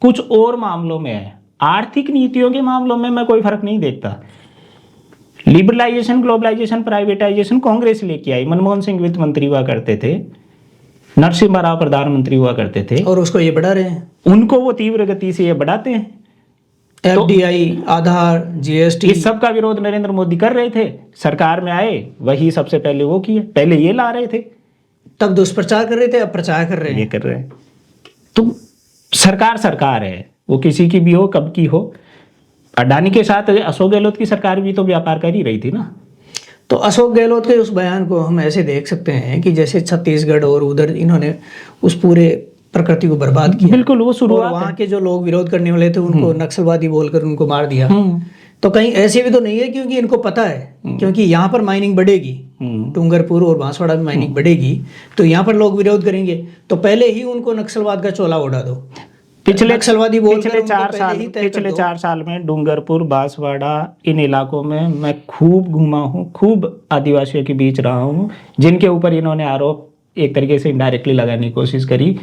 B: कुछ और मामलों में है। आर्थिक नीतियों के मामलों में मैं कोई फर्क नहीं देखता। लिबरलाइजेशन, ग्लोबलाइजेशन, प्राइवेटाइजेशन कांग्रेस लेके आई। मनमोहन सिंह वित्त मंत्री हुआ करते थे, नरसिम्हा राव प्रधानमंत्री हुआ करते थे,
A: और उसको ये बढ़ा रहे हैं।
B: उनको वो तीव्र गति से ये बढ़ाते हैं।
A: FDI, आधार, GST,
B: इस सब का विरोध नरेंद्र मोदी कर रहे थे, सरकार में आए वही सबसे पहले वो किए। पहले ये ला रहे थे,
A: तब दुष्प्रचार कर रहे थे, अब प्रचार कर रहे हैं।
B: ये कर रहे हैं। तो सरकार है, वो किसी की भी हो, कब की हो। अडानी के साथ अशोक गहलोत की सरकार भी तो व्यापार कर ही रही थी ना।
A: तो अशोक गहलोत के उस बयान को हम ऐसे देख सकते हैं कि जैसे छत्तीसगढ़ और उधर इन्होंने उस पूरे प्रकृति को बर्बाद किया।
B: बिल्कुल, वो शुरुआत।
A: वहाँ के जो लोग विरोध करने वाले थे उनको नक्सलवादी बोलकर उनको मार दिया। तो कहीं ऐसे भी तो नहीं है, क्योंकि इनको पता है, क्योंकि यहाँ पर माइनिंग बढ़ेगी, डूंगरपुर और बांसवाड़ा में माइनिंग बढ़ेगी, तो यहाँ पर लोग विरोध करेंगे। तो पहले ही उनको नक्सलवाद का चोला उड़ा दो। पिछले
B: 4 साल में डूंगरपुर, बांसवाड़ा, इन इलाकों में मैं खूब घूमा हूँ, खूब आदिवासियों के बीच रहा हूँ, जिनके ऊपर इन्होंने आरोप एक तरीके से इनडायरेक्टली लगाने की कोशिश करी,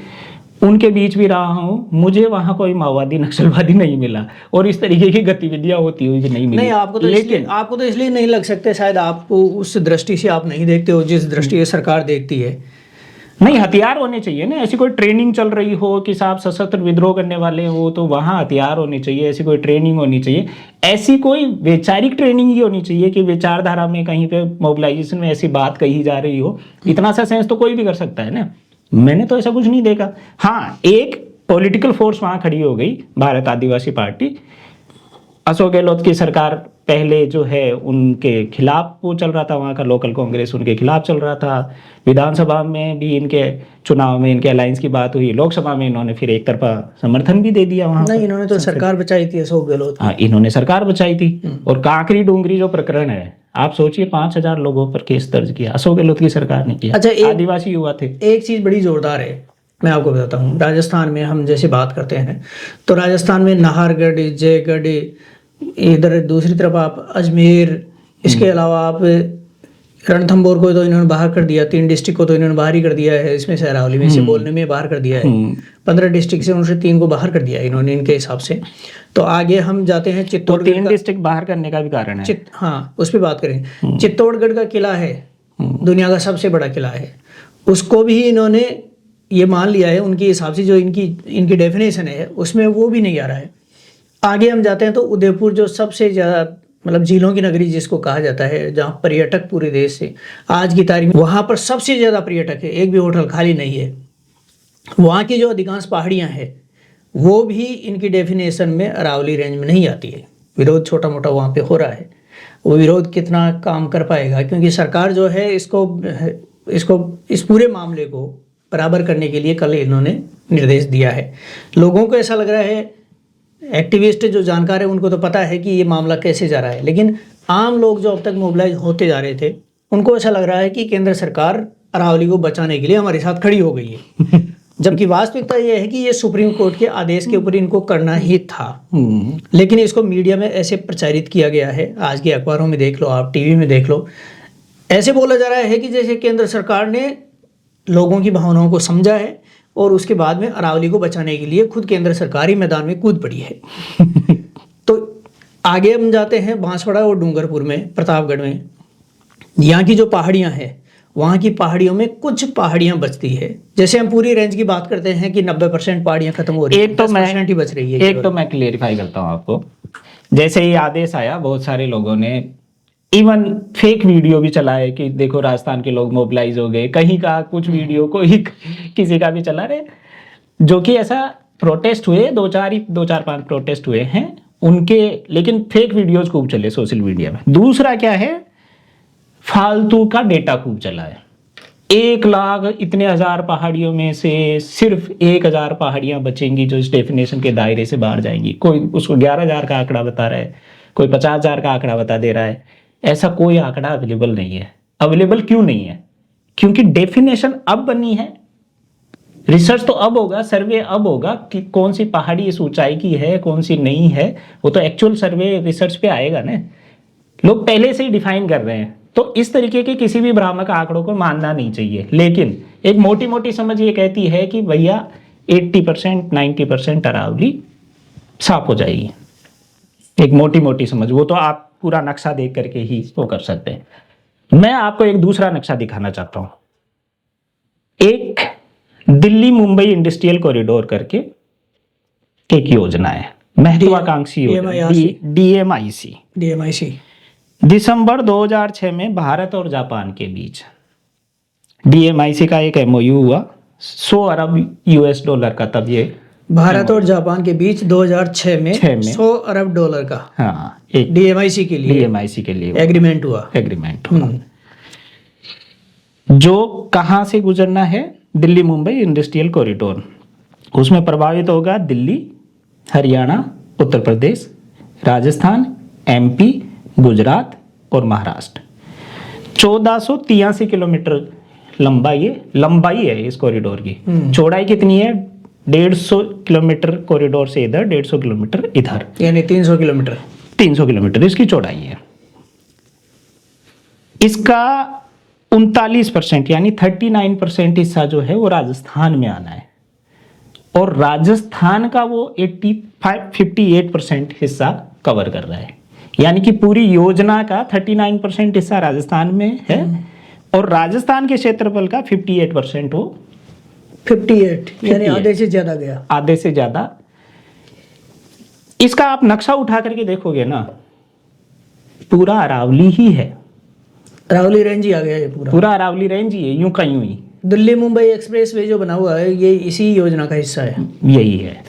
B: उनके बीच भी रहा हूँ। मुझे वहाँ कोई माओवादी, नक्सलवादी नहीं मिला और इस तरीके की गतिविधियाँ होती हुई नहीं मिली।
A: नहीं, आपको तो इसलिए नहीं लग सकते, शायद आपको उस दृष्टि से आप नहीं देखते हो जिस दृष्टि से सरकार देखती है।
B: नहीं, हथियार होने चाहिए ना। ऐसी कोई ट्रेनिंग चल रही हो कि साहब सशस्त्र विद्रोह करने वाले हो तो वहाँ हथियार होने चाहिए, ऐसी कोई ट्रेनिंग होनी चाहिए। ऐसी कोई वैचारिक ट्रेनिंग ही होनी चाहिए कि विचारधारा में कहीं पे मोबिलाइजेशन में ऐसी बात कही जा रही हो। इतना सा सेंस तो कोई भी कर सकता है ना। मैंने तो ऐसा कुछ नहीं देखा। हाँ, एक पॉलिटिकल फोर्स वहाँ खड़ी हो गई, भारत आदिवासी पार्टी। अशोक गहलोत की सरकार पहले जो है उनके खिलाफ वो चल रहा था, वहाँ का लोकल कांग्रेस उनके खिलाफ चल रहा था। विधानसभा में भी इनके चुनाव में इनके अलायंस की बात हुई, लोकसभा में इन्होंने फिर एक तरफा समर्थन भी दे दिया वहाँ
A: नहीं,
B: पर।
A: इन्होंने तो सरकार बचाई थी अशोक गहलोत की।
B: हाँ, इन्होंने सरकार बचाई थी। और कांकरी डूंगरी जो प्रकरण है, आप सोचिए 5,000 लोगों पर केस दर्ज किया, अशोक गहलोत की सरकार ने किया।
A: अच्छा,
B: आदिवासी युवा थे।
A: एक चीज बड़ी जोरदार है, मैं आपको बताता हूँ। राजस्थान में हम जैसे बात करते हैं तो राजस्थान में नाहरगढ़, जयगढ़, इधर दूसरी तरफ आप अजमेर, इसके अलावा आप रणथंभौर को तो इन्होंने बाहर कर दिया, 3 डिस्ट्रिक्ट को तो इन्होंने बाहर ही कर दिया है, इसमें से अरावली में से बोलने में बाहर कर दिया है। 15 डिस्ट्रिक्ट से उनसे 3 को बाहर कर दिया है इन्होंने इनके हिसाब से। तो आगे हम जाते हैं
B: तो
A: चित्तौड़गढ़
B: 3 डिस्ट्रिक्ट बाहर करने का भी कारण है।
A: हाँ, उस पर बात करें। चित्तौड़गढ़ का किला है, दुनिया का सबसे बड़ा किला है, उसको भी इन्होंने ये मान लिया है उनके हिसाब से, जो इनकी डेफिनेशन है उसमें वो भी नहीं आ रहा है। आगे हम जाते हैं तो उदयपुर, जो सबसे ज़्यादा मतलब झीलों की नगरी जिसको कहा जाता है, जहाँ पर्यटक पूरे देश से आज की तारीख में वहाँ पर सबसे ज़्यादा पर्यटक है, एक भी होटल खाली नहीं है। वहाँ की जो अधिकांश पहाड़ियाँ हैं वो भी इनकी डेफिनेशन में अरावली रेंज में नहीं आती है। विरोध छोटा मोटा वहाँ पे हो रहा है, वो विरोध कितना काम कर पाएगा, क्योंकि सरकार जो है इसको इस पूरे मामले को बराबर करने के लिए कल इन्होंने निर्देश दिया है। लोगों को ऐसा लग रहा है, एक्टिविस्ट जो जानकार है उनको तो पता है कि ये मामला कैसे जा रहा है, लेकिन आम लोग जो अब तक मोबिलाइज होते जा रहे थे उनको ऐसा लग रहा है कि केंद्र सरकार अरावली को बचाने के लिए हमारे साथ खड़ी हो गई है। जबकि वास्तविकता ये है कि ये सुप्रीम कोर्ट के आदेश के ऊपर इनको करना ही था, लेकिन इसको मीडिया में ऐसे प्रचारित किया गया है। आज के अखबारों में देख लो, आप टीवी में देख लो, ऐसे बोला जा रहा है कि जैसे केंद्र सरकार ने लोगों की भावनाओं को समझा है और उसके बाद में अरावली को बचाने के लिए खुद केंद्र सरकार ही मैदान में कूद पड़ी है। तो आगे हम जाते हैं बांसवाड़ा और डूंगरपुर में, प्रतापगढ़ में। यहाँ की जो पहाड़ियाँ हैं, वहाँ की पहाड़ियों में कुछ पहाड़ियाँ बचती है। जैसे हम पूरी रेंज की बात करते हैं कि 90% पहाड़ियाँ खत्म हो रही है, 10% ही बच रही है।
B: एक तो मैं क्लियरिफाई करता हूँ आपको। जैसे ही आदेश आया, बहुत सारे लोगों ने इवन फेक वीडियो भी चला है कि देखो राजस्थान के लोग मोबिलाइज हो गए, कहीं का कुछ वीडियो कोई किसी का भी चला रहे, जो कि ऐसा प्रोटेस्ट हुए, 2-4-5 प्रोटेस्ट हुए हैं उनके, लेकिन फेक वीडियोज खूब चले सोशल मीडिया में। दूसरा क्या है, फालतू का डेटा खूब चला है। 1 लाख इतने हजार पहाड़ियों में से सिर्फ 1,000 पहाड़ियां बचेंगी जो इस डेफिनेशन के दायरे से बाहर जाएंगी। कोई उसको 11,000 का आंकड़ा बता रहा है, कोई 50,000 का आंकड़ा बता दे रहा है। ऐसा कोई आंकड़ा अवेलेबल नहीं है। अवेलेबल क्यों नहीं है? क्योंकि डेफिनेशन अब बनी है, रिसर्च तो अब होगा, सर्वे अब होगा कि कौन सी पहाड़ी इस ऊंचाई की है, कौन सी नहीं है। वो तो एक्चुअल सर्वे रिसर्च पे आएगा ना। लोग पहले से ही डिफाइन कर रहे हैं, तो इस तरीके के किसी भी भ्रामक आंकड़ों को मानना नहीं चाहिए। लेकिन एक मोटी मोटी समझ ये कहती है कि भैया 80% 90% अरावली साफ हो जाएगी। एक मोटी मोटी समझ, वो तो आप पूरा नक्शा देख करके ही वो कर सकते हैं। मैं आपको एक दूसरा नक्शा दिखाना चाहता हूं। एक दिल्ली मुंबई इंडस्ट्रियल कॉरिडोर करके एक योजना है, महत्वाकांक्षी योजना, DMIC। दिसंबर 2006 में भारत और जापान के बीच DMIC का एक MOU हुआ, 100 अरब US$ का। तब ये
A: भारत और जापान के बीच 2006 में 100 अरब डॉलर का,
B: हाँ, एक
A: DMIC के लिए एग्रीमेंट हुआ।
B: जो कहाँ से गुजरना है, दिल्ली मुंबई इंडस्ट्रियल कॉरिडोर। उसमें प्रभावित होगा दिल्ली, हरियाणा, उत्तर प्रदेश, राजस्थान, MP, गुजरात और महाराष्ट्र। 1483 किलोमीटर लंबाई है इस कॉरिडोर की। चौड़ाई कितनी है? 150 किलोमीटर कॉरिडोर से इधर, 150 किलोमीटर इधर,
A: यानी 300 किलोमीटर।
B: 300 किलोमीटर इसकी चौड़ाई है। इसका 39% यानी 39% हिस्सा जो है वो राजस्थान में आना है, और राजस्थान का वो 58% हिस्सा कवर कर रहा है। यानी कि पूरी योजना का 39% हिस्सा राजस्थान में है, और राजस्थान के क्षेत्रफल का 58% वो
A: 58 यानी आधे से ज्यादा गया,
B: आधे से ज्यादा। इसका आप नक्शा उठा करके देखोगे ना, पूरा अरावली ही है,
A: अरावली रेंज ही आ गया ये
B: पूरा अरावली रेंज ही है, यूं का यूं ही।
A: दिल्ली मुंबई एक्सप्रेस वे जो बना हुआ है ये इसी योजना का हिस्सा है।
B: यही है,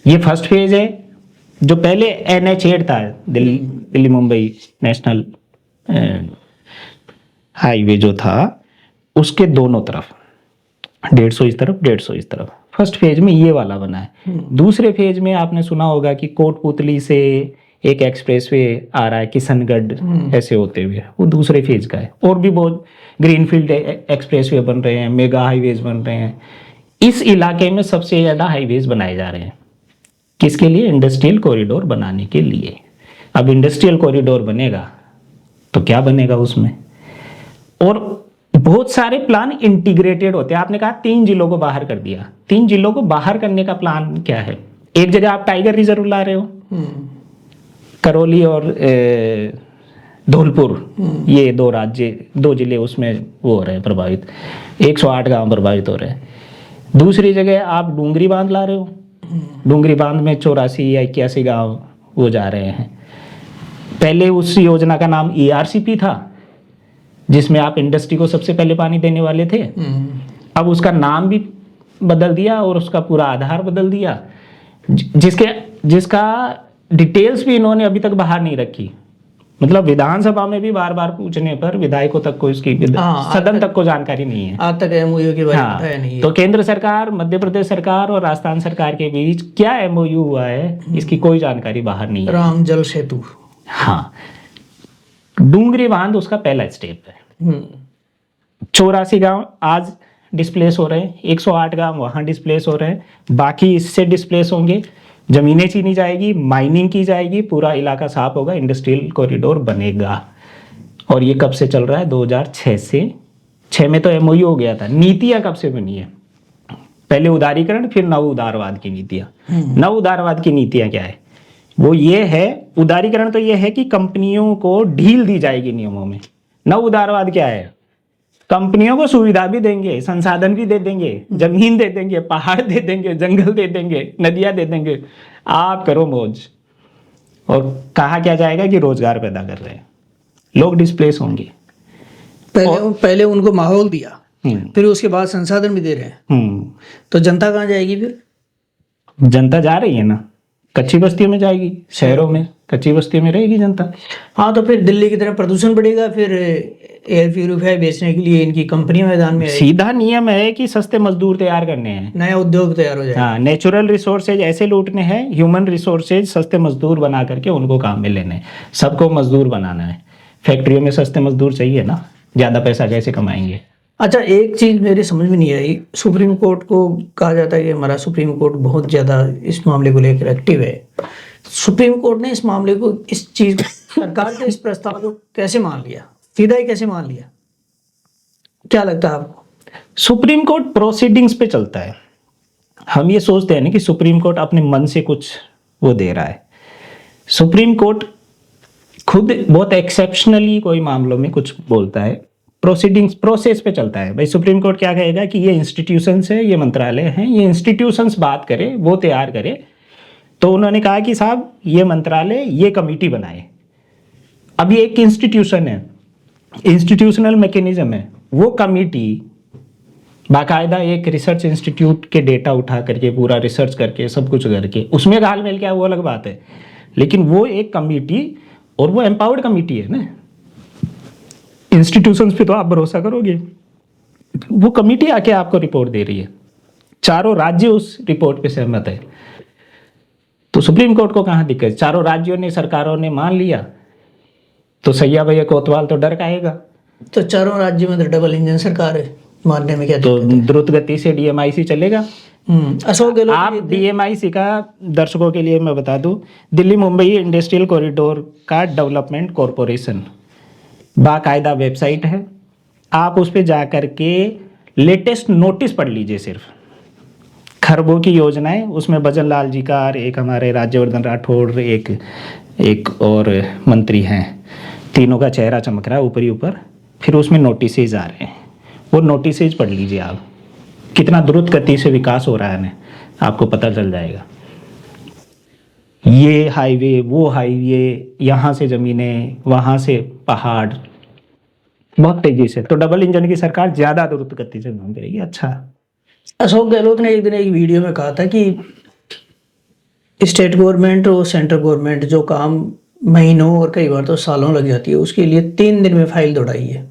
B: ये फर्स्ट फेज है। जो पहले NH8 था, दिल्ली मुंबई नेशनल हाईवे जो था, उसके दोनों तरफ 150 इस तरफ 150 इस तरफ, फर्स्ट फेज में ये वाला बना है। दूसरे फेज में आपने सुना होगा कि कोटपुतली से एक एक्सप्रेसवे आ रहा है किशनगढ़ ऐसे होते हुए, वो दूसरे फेज का है। और भी बहुत ग्रीनफील्ड एक्सप्रेसवे बन रहे हैं, मेगा हाईवेज बन रहे हैं। इस इलाके में सबसे ज्यादा हाईवेज बनाए जा रहे हैं, किसके लिए? इंडस्ट्रियल कॉरिडोर बनाने के लिए। अब इंडस्ट्रियल कॉरिडोर बनेगा तो क्या बनेगा उसमें? और बहुत सारे प्लान इंटीग्रेटेड होते हैं। आपने कहा 3 जिलों को बाहर कर दिया, 3 जिलों को बाहर करने का प्लान क्या है? एक जगह आप टाइगर रिजर्व ला रहे हो, करौली और धौलपुर, ये 2 राज्य 2 जिले उसमें वो हो रहे हैं प्रभावित, 108 गांव प्रभावित हो रहे हैं। दूसरी जगह आप डूंगरी बांध ला रहे हो, डूंगरी बांध में 84 या 81 गांव वो जा रहे हैं। पहले उस योजना का नाम ERCP था, जिसमें आप इंडस्ट्री को सबसे पहले पानी देने वाले थे। अब उसका नाम भी बदल दिया और उसका पूरा आधार बदल दिया, जिसका डिटेल्स भी इन्होंने अभी तक बाहर नहीं रखी। मतलब विधानसभा में भी बार बार पूछने पर विधायकों तक को इसकी सदन तक को जानकारी नहीं है।
A: आज तक MOU के बारे में बताया नहीं है।
B: तो केंद्र सरकार, मध्य प्रदेश सरकार और राजस्थान सरकार के बीच क्या MOU हुआ है, इसकी कोई जानकारी बाहर नहीं है।
A: राम जल सेतु,
B: हाँ, डूंगरी बांध उसका पहला स्टेप है। 84 गांव आज डिस्प्लेस हो रहे हैं, 108 गांव वहां डिस्प्लेस हो रहे हैं, बाकी इससे डिस्प्लेस होंगे। जमीनें छीनी जाएगी, माइनिंग की जाएगी, पूरा इलाका साफ होगा, इंडस्ट्रियल कॉरिडोर बनेगा। और ये कब से चल रहा है? 2006 से। 6 में तो MOU हो गया था। नीतियां कब से बनी है? पहले उदारीकरण, फिर नव उदारवाद की नीतियां। नव उदारवाद की नीतियां क्या है? वो ये है, उदारीकरण तो ये है कि कंपनियों को ढील दी जाएगी नियमों में। नव उदारवाद क्या है? कंपनियों को सुविधा भी देंगे, संसाधन भी दे देंगे, जमीन दे देंगे, पहाड़ दे देंगे, जंगल दे देंगे, नदियां दे देंगे, आप करो मौज। और कहा क्या जाएगा कि रोजगार पैदा कर रहे हैं, लोग डिस्प्लेस होंगे।
A: पहले उनको माहौल दिया, फिर उसके बाद संसाधन भी दे रहे हैं। तो जनता कहाँ जाएगी फिर?
B: जनता जा रही है ना, कच्ची बस्तियों में जाएगी, शहरों में कच्ची बस्तियों में रहेगी जनता।
A: हाँ, तो फिर दिल्ली की तरह प्रदूषण बढ़ेगा, फिर एयर प्यूरिफायर बेचने के लिए इनकी कंपनियां मैदान में आएगी।
B: सीधा नियम है कि सस्ते मजदूर तैयार करने हैं,
A: नया उद्योग तैयार हो जाएगा।
B: हाँ, नेचुरल रिसोर्सेज ऐसे लूटने हैं, ह्यूमन रिसोर्सेज सस्ते मजदूर बना करके उनको काम में लेने हैं। सबको मजदूर बनाना है। फैक्ट्रियों में सस्ते मजदूर चाहिए ना, ज्यादा पैसा कैसे कमाएंगे?
A: अच्छा, एक चीज मेरी समझ में नहीं आई। सुप्रीम कोर्ट को कहा जाता है कि हमारा सुप्रीम कोर्ट बहुत ज्यादा इस मामले को लेकर एक्टिव है। सुप्रीम कोर्ट ने इस मामले को, इस चीज सरकार के इस प्रस्ताव को कैसे मान लिया? सीधा ही कैसे मान लिया? क्या लगता है आपको?
B: सुप्रीम कोर्ट प्रोसीडिंग्स पे चलता है। हम ये सोचते हैं ना कि सुप्रीम कोर्ट अपने मन से कुछ वो दे रहा है। सुप्रीम कोर्ट खुद बहुत एक्सेप्शनली कोई मामलों में कुछ बोलता है, प्रोसीडिंग्स प्रोसेस पे चलता है। भाई सुप्रीम कोर्ट क्या कहेगा कि ये इंस्टीट्यूशंस है, ये मंत्रालय हैं, ये इंस्टीट्यूशंस बात करे, वो तैयार करे। तो उन्होंने कहा कि साहब ये मंत्रालय ये कमेटी बनाए। अब ये एक इंस्टीट्यूशन है, इंस्टीट्यूशनल मैकेनिज्म है। वो कमेटी बाकायदा एक रिसर्च इंस्टीट्यूट के डेटा उठा करके, पूरा रिसर्च करके, सब कुछ करके, उसमें घाल-मेल क्या वो अलग बात है, लेकिन वो एक कमेटी, और वो एम्पावर्ड कमेटी है ना। इंस्टीट्यूशंस पे तो आप भरोसा करोगे, वो कमेटी आके आपको रिपोर्ट दे रही है, चारों राज्य उस रिपोर्ट पे सहमत है। तो सुप्रीम कोर्ट को कहाँ दिक्कत? चारों राज्यों ने, सरकारों ने मान लिया, तो सैया भैया कोतवाल तो डर काएगा।
A: तो चारों राज्यों में तो डबल इंजन सरकार है, मानने में क्या
B: तो द्रुत गति से DMIC चलेगा।
A: अशोक गहलोत,
B: आप DMIC का दर्शकों के लिए मैं बता दूं, दिल्ली मुंबई इंडस्ट्रियल कॉरिडोर का डेवलपमेंट कॉरपोरेशन बाकायदा वेबसाइट है। आप उस पर जा करके लेटेस्ट नोटिस पढ़ लीजिए। सिर्फ खरबों की योजनाएं, उसमें भजन लाल जी का, एक हमारे राज्यवर्धन राठौड़, एक और मंत्री हैं, तीनों का चेहरा चमक रहा है ऊपर ही ऊपर। फिर उसमें नोटिसेज आ रहे हैं, वो नोटिसेज पढ़ लीजिए आप, कितना द्रुत गति से विकास हो रहा है ना, आपको पता चल जाएगा। ये हाईवे, वो हाईवे, यहाँ से जमीनें, वहाँ से पहाड़, बहुत तेजी से। तो डबल इंजन की सरकार ज्यादा द्रुत गति से काम करेगी। अच्छा,
A: अशोक गहलोत ने एक दिन एक वीडियो में कहा था कि स्टेट गवर्नमेंट और सेंट्रल गवर्नमेंट जो काम महीनों और कई बार तो सालों लग जाती है, उसके लिए 3 दिन में फाइल दौड़ाई है।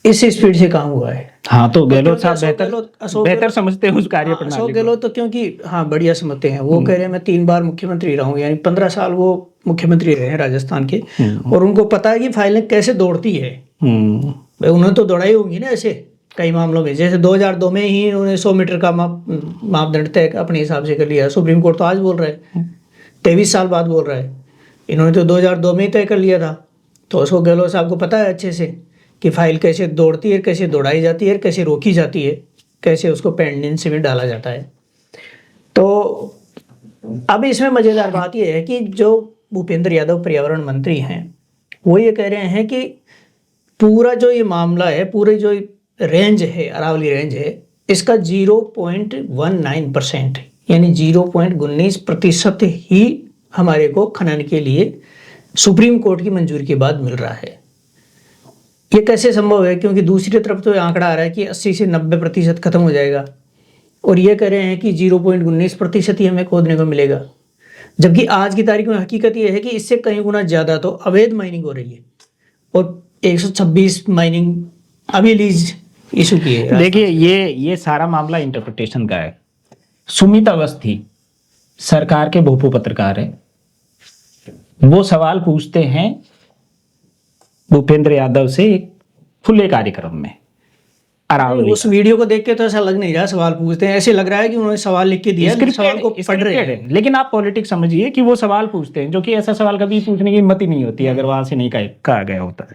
A: इस स्पीड से काम हुआ है।
B: हाँ, तो गहलोत
A: क्योंकि
B: साहब
A: अशोक
B: बेहतर
A: गहलोत-
B: समझते हैं उस कार्य
A: हाँ,
B: प्रणाली
A: अशोक
B: को।
A: गहलोत तो क्योंकि हाँ बढ़िया समझते हैं, वो कह रहे हैं मैं 3 बार मुख्यमंत्री रहा हूँ, यानी 15 साल वो मुख्यमंत्री रहे हैं राजस्थान के, और उनको पता है कि फाइलें कैसे दौड़ती है। भाई उन्होंने तो दौड़ाई होंगी ना ऐसे कई मामलों में, जैसे 2002 में ही उन्होंने 100 मीटर का मापदंड तय अपने हिसाब से कर लिया। सुप्रीम कोर्ट तो आज बोल रहा है, 23 साल बाद बोल रहा है, इन्होंने तो 2002 में ही तय कर लिया था। तो उसको गहलोत साहब को पता है अच्छे से कि फाइल कैसे दौड़ती है, कैसे दौड़ाई जाती है, कैसे रोकी जाती है, कैसे उसको पेंडेंसी में डाला जाता है। तो अब इसमें मज़ेदार बात यह है कि जो भूपेंद्र यादव पर्यावरण मंत्री हैं, वो ये कह रहे हैं कि पूरा जो ये मामला है, पूरी जो रेंज है, अरावली रेंज है, इसका 0.19% यानी 0.19% ही हमारे को खनन के लिए सुप्रीम कोर्ट की मंजूरी के बाद मिल रहा है। ये कैसे संभव है? क्योंकि दूसरी तरफ तो आंकड़ा आ रहा है कि 80 से 90% खत्म हो जाएगा, और ये कह रहे हैं कि 0.19% ही हमें खोदने को मिलेगा। जबकि आज की तारीख में हकीकत ये है कि इससे कई गुना ज़्यादा तो अवैध माइनिंग हो रही है, और 126 माइनिंग अभी लीज इशू की है।
B: देखिए, ये सारा मामला इंटरप्रिटेशन का है। सुमित अवस्थी सरकार के भूपू पत्रकार है, वो सवाल पूछते हैं भूपेंद्र यादव से एक खुले कार्यक्रम में अरावली।
A: उस वीडियो को देख के तो ऐसा लग नहीं रहा सवाल पूछते हैं, ऐसे लग रहा है कि उन्होंने सवाल लिख के दिया, सवाल को पढ़ रहे हैं।
B: लेकिन आप पॉलिटिक्स समझिए कि वो सवाल पूछते हैं, जो कि ऐसा सवाल कभी पूछने की हिम्मत ही नहीं होती अगर वहां से नहीं कहा गया होता।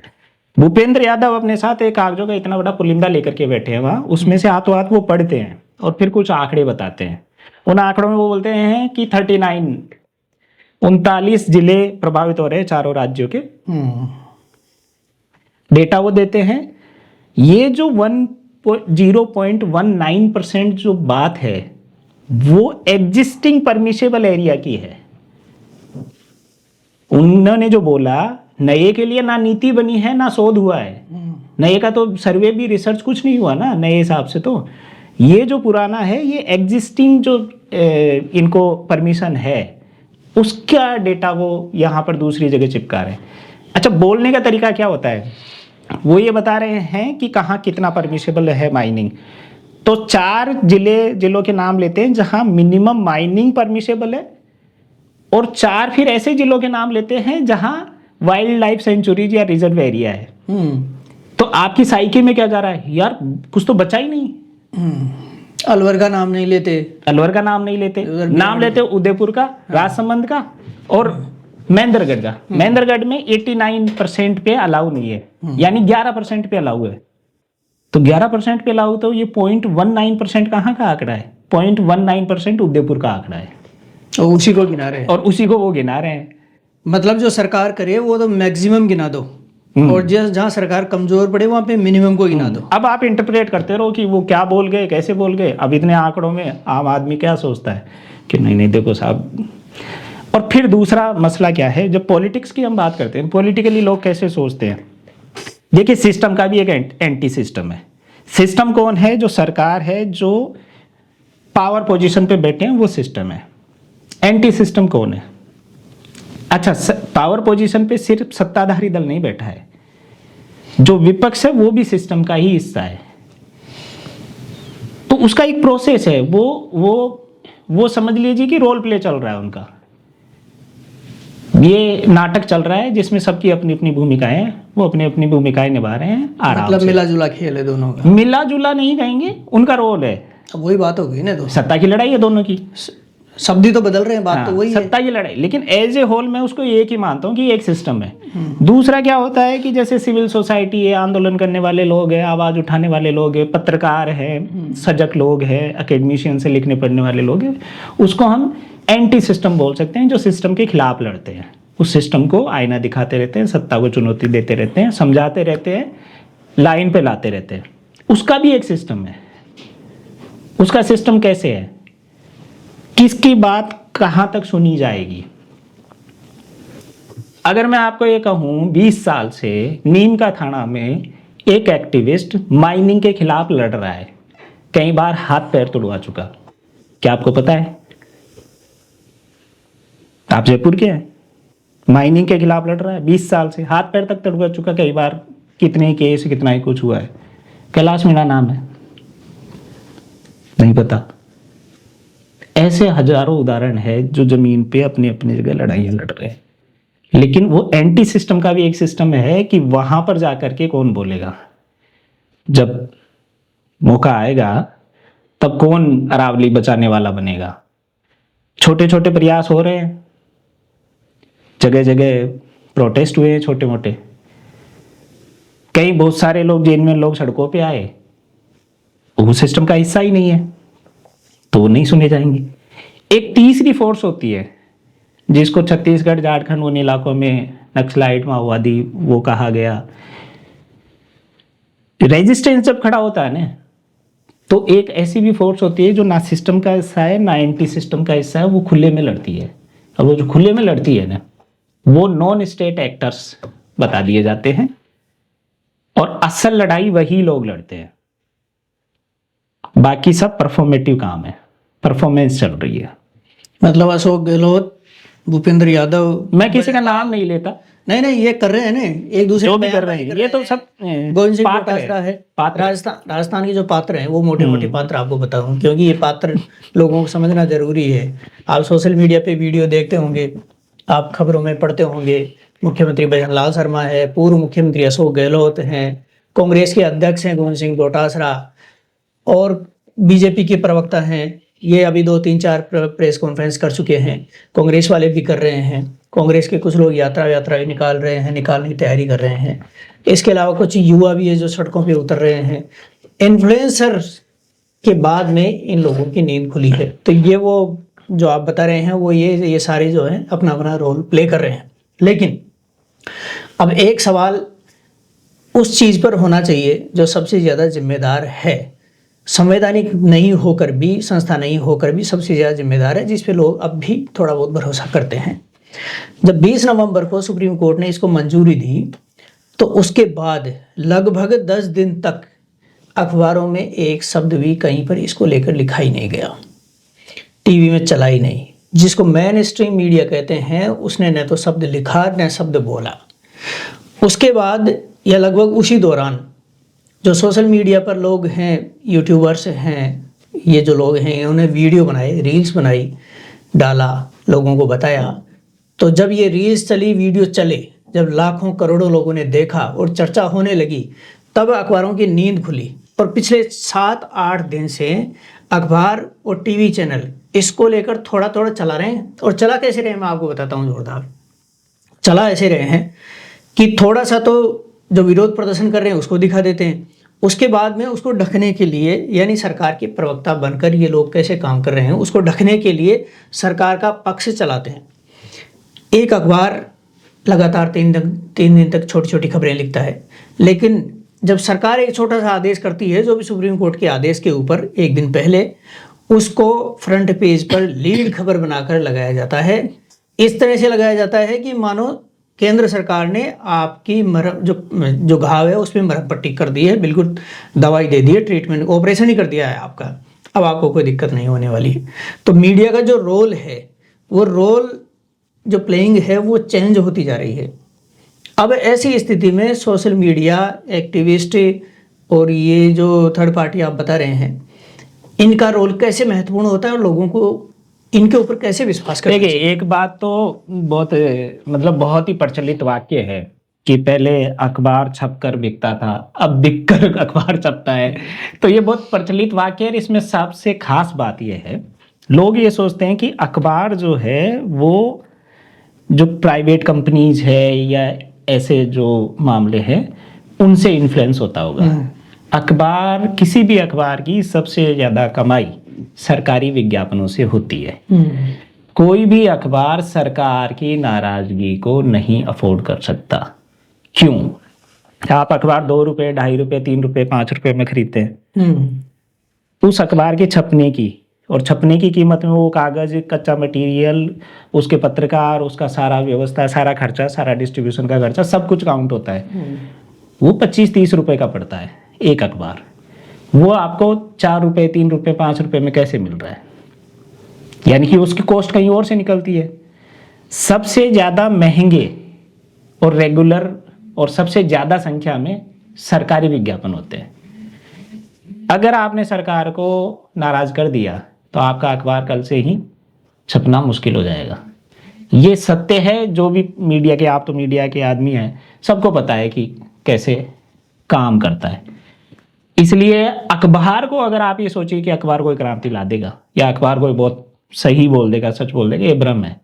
B: भूपेंद्र यादव अपने साथ एक कागजों का इतना बड़ा पुलिंदा लेकर के बैठे हैं वहां, उसमें से हाथों हाथ वो पढ़ते हैं और फिर कुछ आंकड़े बताते हैं। उन आंकड़ों में वो बोलते हैं कि 39 जिले प्रभावित हो रहे हैं, 4 राज्यों के डेटा वो देते हैं। ये जो 0.19% जो बात है वो एग्जिस्टिंग परमिशेबल एरिया की है। उन्होंने जो बोला, नए के लिए ना नीति बनी है ना शोध हुआ है, नए का तो सर्वे भी रिसर्च कुछ नहीं हुआ ना नए हिसाब से। तो ये जो पुराना है, ये एग्जिस्टिंग जो इनको परमिशन है उसका डेटा वो यहाँ पर दूसरी जगह चिपका रहे हैं। अच्छा, बोलने का तरीका क्या होता है? वो ये बता रहे हैं कि कहाँ कितना परमिशेबल है माइनिंग। तो 4 जिलों के नाम लेते हैं जहां मिनिमम माइनिंग परमिशेबल है, और 4 फिर ऐसे जिलों के नाम लेते हैं जहां वाइल्ड लाइफ सेंचुरीज या रिजर्व एरिया है। तो आपकी साइकी में क्या जा रहा है यार, कुछ तो बचा ही नहीं।
A: अलवर का नाम नहीं लेते,
B: नाम लेते उदयपुर का, राजसमंद का और महेंद्रगढ़ का। महेंद्रगढ़ में 89% पे अलाउ नहीं है, यानी 11% पे अलाउ है। तो 11% पे अलाउ, तो ये 0.19% कहाँ का आंकड़ा है? 0.19% उदयपुर का आंकड़ा है,
A: और उसी को गिना रहे हैं।
B: और उसी को वो गिना रहे हैं।
A: मतलब जो सरकार करे वो तो मैक्सिमम गिना दो, और जहाँ सरकार कमजोर पड़े वहां पे मिनिमम को गिना दो।
B: अब आप इंटरप्रेट करते रहो कि वो क्या बोल गए, कैसे बोल गए। अब इतने आंकड़ों में आम आदमी क्या सोचता है कि नहीं देखो साहब। और फिर दूसरा मसला क्या है, जब पॉलिटिक्स की हम बात करते हैं, पॉलिटिकली लोग कैसे सोचते हैं। देखिए, सिस्टम का भी एक एंटी सिस्टम है। सिस्टम कौन है? जो सरकार है, जो पावर पोजीशन पे बैठे हैं, वो सिस्टम है। एंटी सिस्टम कौन है? अच्छा, पावर पोजीशन पे सिर्फ सत्ताधारी दल नहीं बैठा है, जो विपक्ष है वो भी सिस्टम का ही हिस्सा है। तो उसका एक प्रोसेस है, वो समझ लीजिए कि रोल प्ले चल रहा है उनका। ये नाटक चल रहा है जिसमें सबकी अपनी अपनी भूमिकाएं हैं, वो अपनी अपनी भूमिकाएं निभा रहे हैं आराम
A: मतलब
B: से।
A: मिला जुला खेल है दोनों का।
B: मिला जुला नहीं कहेंगे, उनका रोल है।
A: अब वही बात हो गई ना, तो
B: सत्ता की लड़ाई है दोनों की।
A: शब्द ही तो बदल रहे हैं, बात तो वही है।
B: सत्ता की लड़ाई, लेकिन एज ए होल मैं उसको एक ही मानता हूँ कि एक सिस्टम है। दूसरा क्या होता है कि जैसे सिविल सोसाइटी है, आंदोलन करने वाले लोग हैं, आवाज उठाने वाले लोग हैं, पत्रकार हैं, सजग लोग हैं, एकेडमिशियन से लिखने पढ़ने वाले लोग हैं, उसको हम एंटी सिस्टम बोल सकते हैं, जो सिस्टम के खिलाफ लड़ते हैं। उस सिस्टम को आईना दिखाते रहते हैं, सत्ता को चुनौती देते रहते हैं, समझाते रहते हैं, लाइन पे लाते रहते हैं। उसका भी एक सिस्टम है। उसका सिस्टम कैसे है? किसकी बात कहां तक सुनी जाएगी? अगर मैं आपको ये कहूं 20 साल से नीम का थाना में एक एक्टिविस्ट माइनिंग के खिलाफ लड़ रहा है, कई बार हाथ पैर तोड़वा चुका, क्या आपको पता है? आप जयपुर के हैं, माइनिंग के खिलाफ लड़ रहा है 20 साल से, हाथ पैर तक तड़वा चुका कई बार, कितने ही केस, कितना ही कुछ हुआ है। कैलाश मीणा नाम है, नहीं पता। ऐसे हजारों उदाहरण है जो जमीन पे अपनी अपनी जगह लड़ाइयां लड़ रहे हैं। लेकिन वो एंटी सिस्टम का भी एक सिस्टम है कि वहां पर जाकर के कौन बोलेगा। जब मौका आएगा तब कौन अरावली बचाने वाला बनेगा। छोटे छोटे प्रयास हो रहे हैं, जगह जगह प्रोटेस्ट हुए हैं छोटे मोटे, कई बहुत सारे लोग जेल लोग सड़कों पे आए, वो सिस्टम का हिस्सा ही नहीं है तो वो नहीं सुने जाएंगे। एक तीसरी फोर्स होती है जिसको छत्तीसगढ़ झारखंड उन इलाकों में नक्सलाइट माओवादी वो कहा गया। रेजिस्टेंस जब खड़ा होता है ना, तो एक ऐसी भी फोर्स होती है जो ना सिस्टम का हिस्सा है ना एंटी सिस्टम का हिस्सा है, वो खुले में लड़ती है। और वो जो खुले में लड़ती है ना, वो नॉन स्टेट एक्टर्स बता दिए जाते हैं, और असल लड़ाई वही लोग लड़ते हैं। बाकी सब परफॉर्मेटिव काम है, परफॉर्मेंस चल रही है।
A: मतलब अशोक गहलोत, भूपेंद्र यादव,
B: मैं किसी का नाम नहीं लेता,
A: नहीं नहीं, ये कर रहे हैं ना एक दूसरे
B: जो
A: को
B: भी कर
A: बयान
B: रहे हैं ये तो सब
A: गोविंद सिंह
B: पात्र
A: डोटासरा है।
B: पात्र।
A: राजस्थान के जो पात्र हैं वो मोटे मोटे पात्र आपको बताऊं, क्योंकि ये पात्र लोगों को समझना जरूरी है। आप सोशल मीडिया पे वीडियो देखते होंगे, आप खबरों में पढ़ते होंगे, मुख्यमंत्री भजनलाल शर्मा है, पूर्व मुख्यमंत्री अशोक गहलोत हैं, कांग्रेस के अध्यक्ष हैं गोविंद सिंह डोटासरा, और बीजेपी के प्रवक्ता हैं, ये अभी 2-3-4 प्रेस कॉन्फ्रेंस कर चुके हैं। कांग्रेस वाले भी कर रहे हैं, कांग्रेस के कुछ लोग यात्रा भी निकाल रहे हैं, निकालने की तैयारी कर रहे हैं। इसके अलावा कुछ युवा भी है जो सड़कों पे उतर रहे हैं। इन्फ्लुएंसर के बाद में इन लोगों की नींद खुली है। तो ये वो जो आप बता रहे हैं वो ये सारे जो हैं अपना अपना रोल प्ले कर रहे हैं। लेकिन अब एक सवाल उस चीज़ पर होना चाहिए जो सबसे ज़्यादा जिम्मेदार है, संवैधानिक नहीं होकर भी, संस्था नहीं होकर भी सबसे ज़्यादा जिम्मेदार है, जिस पे लोग अब भी थोड़ा बहुत भरोसा करते हैं। जब 20 नवंबर को सुप्रीम कोर्ट ने इसको मंजूरी दी, तो उसके बाद लगभग 10 दिन तक अखबारों में एक शब्द भी कहीं पर इसको लेकर लिखा ही नहीं गया, टीवी में चला ही नहीं। जिसको मेन स्ट्रीम मीडिया कहते हैं उसने न तो शब्द लिखा न शब्द बोला। उसके बाद या लगभग उसी दौरान जो सोशल मीडिया पर लोग हैं, यूट्यूबर्स हैं, ये जो लोग हैं इन्होंने वीडियो बनाए, रील्स बनाई, डाला, लोगों को बताया। तो जब ये रील्स चली, वीडियो चले, जब लाखों करोड़ों लोगों ने देखा और चर्चा होने लगी, तब अखबारों की नींद खुली। और पिछले 7-8 दिन से अखबार और टीवी चैनल इसको लेकर थोड़ा थोड़ा चला रहे हैं। और चला कैसे रहे मैं आपको बताता हूँ जोरदार। चला ऐसे रहे हैं कि थोड़ा सा तो जो विरोध प्रदर्शन कर रहे हैं उसको दिखा देते हैं, उसके बाद में उसको ढकने के लिए, यानी सरकार के प्रवक्ता बनकर ये लोग कैसे काम कर रहे हैं उसको ढकने के लिए सरकार का पक्ष चलाते हैं। एक अखबार लगातार 3 दिन तक छोटी छोटी खबरें लिखता है, लेकिन जब सरकार एक छोटा सा आदेश करती है, जो भी सुप्रीम कोर्ट के आदेश के ऊपर एक दिन पहले, उसको फ्रंट पेज पर लीड खबर बनाकर लगाया जाता है। इस तरह से लगाया जाता है कि मानो केंद्र सरकार ने आपकी मरहम जो घाव है उस पर मरहम पट्टी कर दी है, बिल्कुल दवाई दे दी है, ट्रीटमेंट ऑपरेशन ही कर दिया है आपका, अब आपको कोई दिक्कत नहीं होने वाली है। तो मीडिया का जो रोल है, वो रोल जो प्लेइंग है वो चेंज होती जा रही है। अब ऐसी स्थिति में सोशल मीडिया एक्टिविस्ट और ये जो थर्ड पार्टी आप बता रहे हैं, इनका रोल कैसे महत्वपूर्ण होता है और लोगों को इनके ऊपर कैसे विश्वास करना चाहिए?
B: देखिए, एक बात तो बहुत ही प्रचलित वाक्य है कि पहले अखबार छपकर बिकता था, अब बिककर अखबार छपता है। तो ये बहुत प्रचलित वाक्य है। इसमें सबसे खास बात ये है, लोग ये सोचते हैं कि अखबार जो है वो जो प्राइवेट कंपनीज है या ऐसे जो मामले हैं उनसे इन्फ्लुएंस होता होगा। अखबार, किसी भी अखबार की सबसे ज़्यादा कमाई सरकारी विज्ञापनों से होती है। कोई भी अखबार सरकार की नाराजगी को नहीं अफोर्ड कर सकता। क्यों? आप अखबार 2 रुपए, 2.5 रुपए, 3 रुपए, 5 रुपए में खरीदते हैं। उस अखबार के छपने की और छपने की कीमत में वो कागज, कच्चा मटेरियल, उसके पत्रकार, उसका सारा व्यवस्था, सारा खर्चा, सारा डिस्ट्रीब्यूशन का खर्चा, सब कुछ काउंट होता है। वो 25-30 रुपए का पड़ता है एक अखबार। वो आपको 4 रुपए, 3 रुपए, 5 रुपए में कैसे मिल रहा है? यानी कि उसकी कॉस्ट कहीं और से निकलती है। सबसे ज़्यादा महंगे और रेगुलर और सबसे ज़्यादा संख्या में सरकारी विज्ञापन होते हैं। अगर आपने सरकार को नाराज कर दिया तो आपका अखबार कल से ही छपना मुश्किल हो जाएगा। ये सत्य है, जो भी मीडिया के, आप तो मीडिया के आदमी हैं, सबको पता है कि कैसे काम करता है। इसलिए अखबार को, अगर आप ये सोचिए कि अखबार कोई क्रांति ला देगा या अखबार कोई बहुत सही बोल देगा, सच बोल देगा, ये भ्रम है,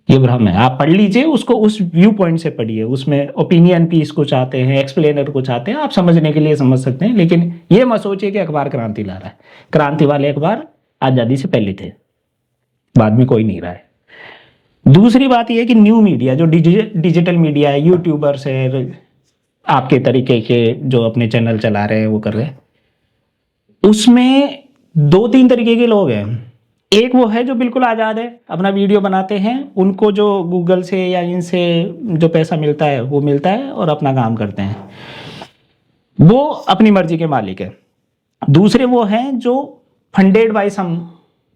B: ये भ्रम है। आप पढ़ लीजिए उसको, उस व्यू पॉइंट से पढ़िए, उसमें ओपिनियन पीस को चाहते हैं, एक्सप्लेनर को चाहते हैं, आप समझने के लिए समझ सकते हैं, लेकिन ये मत सोचिए कि अखबार क्रांति ला रहा है। क्रांति वाले अखबार आज़ादी से पहले थे, बाद में कोई नहीं रहा है। दूसरी बात यह है कि न्यू मीडिया, जो डिजिटल मीडिया है, यूट्यूबर्स है, आपके तरीके के जो अपने चैनल चला रहे हैं, वो कर रहे हैं, उसमें 2-3 तरीके के लोग हैं। एक वो है जो बिल्कुल आज़ाद है, अपना वीडियो बनाते हैं, उनको जो गूगल से या इनसे जो पैसा मिलता है वो मिलता है और अपना काम करते हैं, वो अपनी मर्जी के मालिक है। दूसरे वो हैं जो फंडेड बाय सम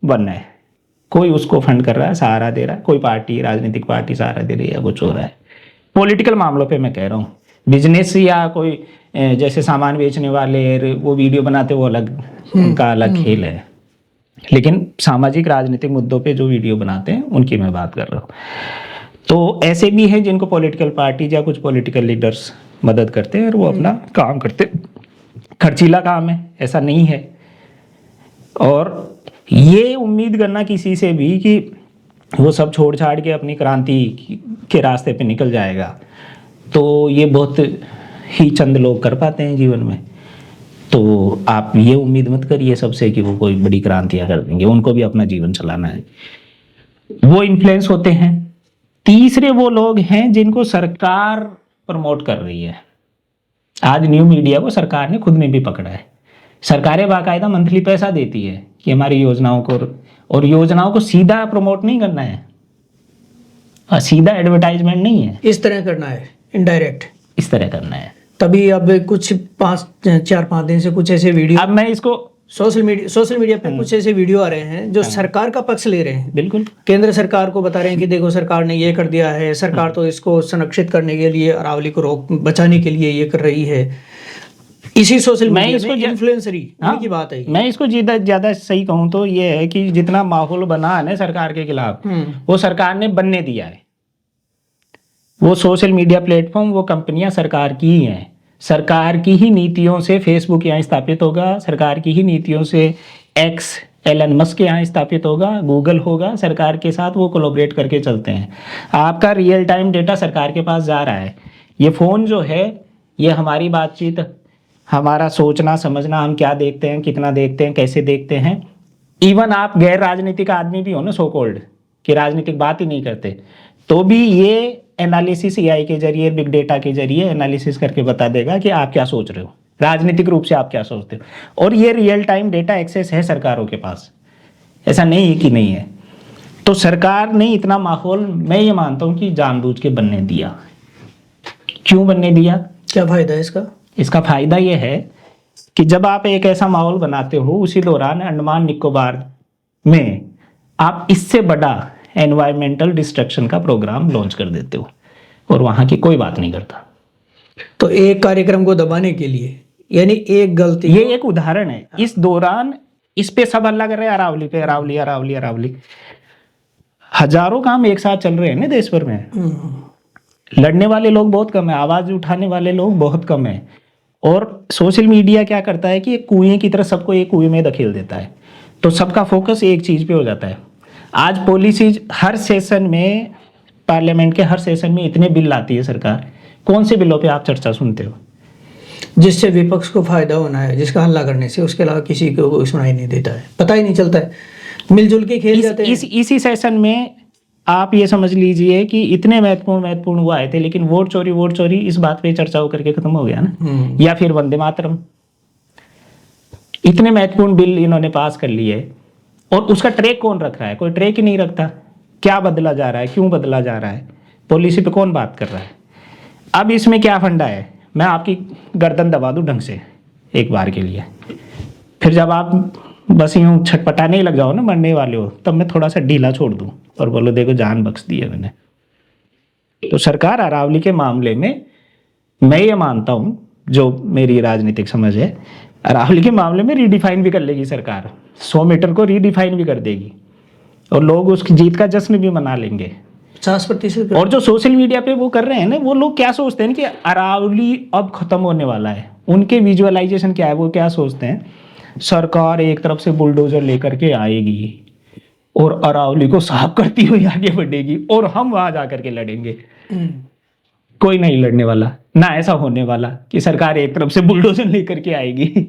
B: वन है, कोई उसको फंड कर रहा है, सहारा दे रहा है, कोई पार्टी, राजनीतिक पार्टी सहारा दे रही है, कुछ हो रहा है। पॉलिटिकल मामलों पे मैं कह रहा हूँ, बिजनेस या कोई जैसे सामान बेचने वाले वो वीडियो बनाते, वो अलग, उनका अलग खेल है। लेकिन सामाजिक राजनीतिक मुद्दों पे जो वीडियो बनाते हैं उनकी मैं बात कर रहा हूँ। तो ऐसे भी हैं जिनको पॉलिटिकल पार्टी या कुछ पॉलिटिकल लीडर्स मदद करते हैं और वो अपना काम करते, खर्चीला काम है, ऐसा नहीं है। और ये उम्मीद करना किसी से भी कि वो सब छोड़ छाड़ के अपनी क्रांति के रास्ते पे निकल जाएगा, तो ये बहुत ही चंद लोग कर पाते हैं जीवन में। तो आप ये उम्मीद मत करिए सबसे कि वो कोई बड़ी क्रांतियां कर देंगे, उनको भी अपना जीवन चलाना है। वो इन्फ्लुएंस होते हैं। तीसरे वो लोग हैं जिनको सरकार प्रमोट कर रही है। आज न्यू मीडिया को सरकार ने खुद ने भी पकड़ा है। सरकारें बाकायदा मंथली पैसा देती है कि हमारी योजनाओं को, और योजनाओं को सीधा प्रमोट नहीं करना है, सीधा एडवर्टाइजमेंट नहीं है,
A: इस तरह करना है, इनडायरेक्ट
B: इस तरह करना है।
A: तभी अब कुछ 4-5 दिन से कुछ ऐसे वीडियो,
B: अब मैं इसको
A: सोशल मीडिया पे कुछ ऐसे वीडियो आ रहे हैं जो सरकार का पक्ष ले रहे हैं।
B: बिल्कुल,
A: केंद्र सरकार को बता रहे हैं कि देखो सरकार ने ये कर दिया है, सरकार तो इसको संरक्षित करने के लिए, अरावली को बचाने के लिए ये कर रही है। इसी सोशल मीडिया में इन्फ्लुएंसरी की बात है।
B: मैं इसको ज्यादा सही कहूँ तो ये है कि जितना माहौल बना है ना सरकार के खिलाफ, वो सरकार ने बनने दिया है। वो सोशल मीडिया प्लेटफॉर्म, वो कंपनियां सरकार की ही हैं। सरकार की ही नीतियों से फेसबुक यहाँ स्थापित होगा, सरकार की ही नीतियों से एक्स, एलन मस्क यहाँ स्थापित होगा, गूगल होगा, सरकार के साथ वो कोलैबोरेट करके चलते हैं। आपका रियल टाइम डेटा सरकार के पास जा रहा है। ये फ़ोन जो है, ये हमारी बातचीत, हमारा सोचना समझना, हम क्या देखते हैं, कितना देखते हैं, कैसे देखते हैं, इवन आप गैर राजनीतिक आदमी भी हो ना, सो कॉल्ड, कि राजनीतिक बात ही नहीं करते, तो भी ये एनालिसिस एआई के जरिए, बिग डेटा के जरिए एनालिसिस करके बता देगा कि आप क्या सोच रहे हो, राजनीतिक रूप से आप क्या सोचते हो। और ये रियल टाइम डेटा एक्सेस है सरकारों के पास, ऐसा नहीं है कि नहीं है। तो सरकार ने इतना माहौल, मैं ये मानता हूँ कि जानबूझ के बनने दिया। क्यों बनने दिया?
A: क्या फायदा है इसका?
B: इसका फायदा ये है कि जब आप एक ऐसा माहौल बनाते हो, उसी दौरान अंडमान निकोबार में आप इससे बड़ा एनवायरमेंटल डिस्ट्रक्शन का प्रोग्राम लॉन्च कर देते हो और वहां की कोई बात नहीं करता।
A: तो एक कार्यक्रम को दबाने के लिए, यानी एक गलती,
B: ये एक उदाहरण है। इस दौरान इस पे सब हल्ला कर रहे हैं, अरावली पे, अरावली अरावली अरावली। हजारों काम एक साथ चल रहे हैं ना देश भर में। लड़ने वाले लोग बहुत कम है, आवाज उठाने वाले लोग बहुत कम है। और सोशल मीडिया क्या करता है कि एक कुएं की तरह सबको एक कुएं में धकेल देता है, तो सबका फोकस एक चीज पे हो जाता है। आज पॉलिसीज हर सेशन में, पार्लियामेंट के हर सेशन में इतने बिल लाती है सरकार, कौन से बिलों पे आप चर्चा सुनते हो?
A: जिससे विपक्ष को फायदा होना है, जिसका हल्ला करने से, उसके अलावा किसी को कोई सुनाई नहीं देता है, पता ही नहीं चलता है, मिलजुल के खेल जाते हैं।
B: इसी सेशन में आप ये समझ लीजिए कि इतने महत्वपूर्ण वो आए थे, लेकिन वोट चोरी इस बात पे चर्चा होकर के खत्म हो गया ना। या फिर वंदे मातरम, इतने महत्वपूर्ण बिल इन्होंने पास कर लिए और उसका ट्रैक कौन रख रहा है? कोई ट्रैक ही नहीं रखता। क्या बदला जा रहा है, क्यों बदला जा रहा है, पॉलिसी पे कौन बात कर रहा है? अब इसमें क्या फंडा है, मैं आपकी गर्दन दबा दूं ढंग से एक बार के लिए, फिर जब आप बस यूं छटपटाने ही लग जाओ ना, मरने वाले हो, तब मैं थोड़ा सा ढीला छोड़ दूं और बोलो देखो जान बख्श दी है मैंने। तो सरकार अरावली के मामले में मैं ये मानता हूं, जो मेरी राजनीतिक समझ है, अरावली के मामले में रीडिफाइन भी कर लेगी सरकार, 100 मीटर को रीडिफाइन भी कर देगी और लोग उसकी जीत का जश्न भी मना लेंगे।
A: 50%।
B: और जो सोशल मीडिया पे वो कर रहे हैं ना, वो लोग क्या सोचते हैं कि अरावली अब खत्म होने वाला है, उनके विजुअलाइजेशन क्या है, वो क्या सोचते हैं, सरकार एक तरफ से बुलडोजर लेकर के आएगी और अरावली को साफ करती हुई आगे बढ़ेगी और हम वहां जाकर के लड़ेंगे। कोई नहीं लड़ने वाला, ना ऐसा होने वाला कि सरकार एक तरफ से बुलडोजर लेकर के आएगी।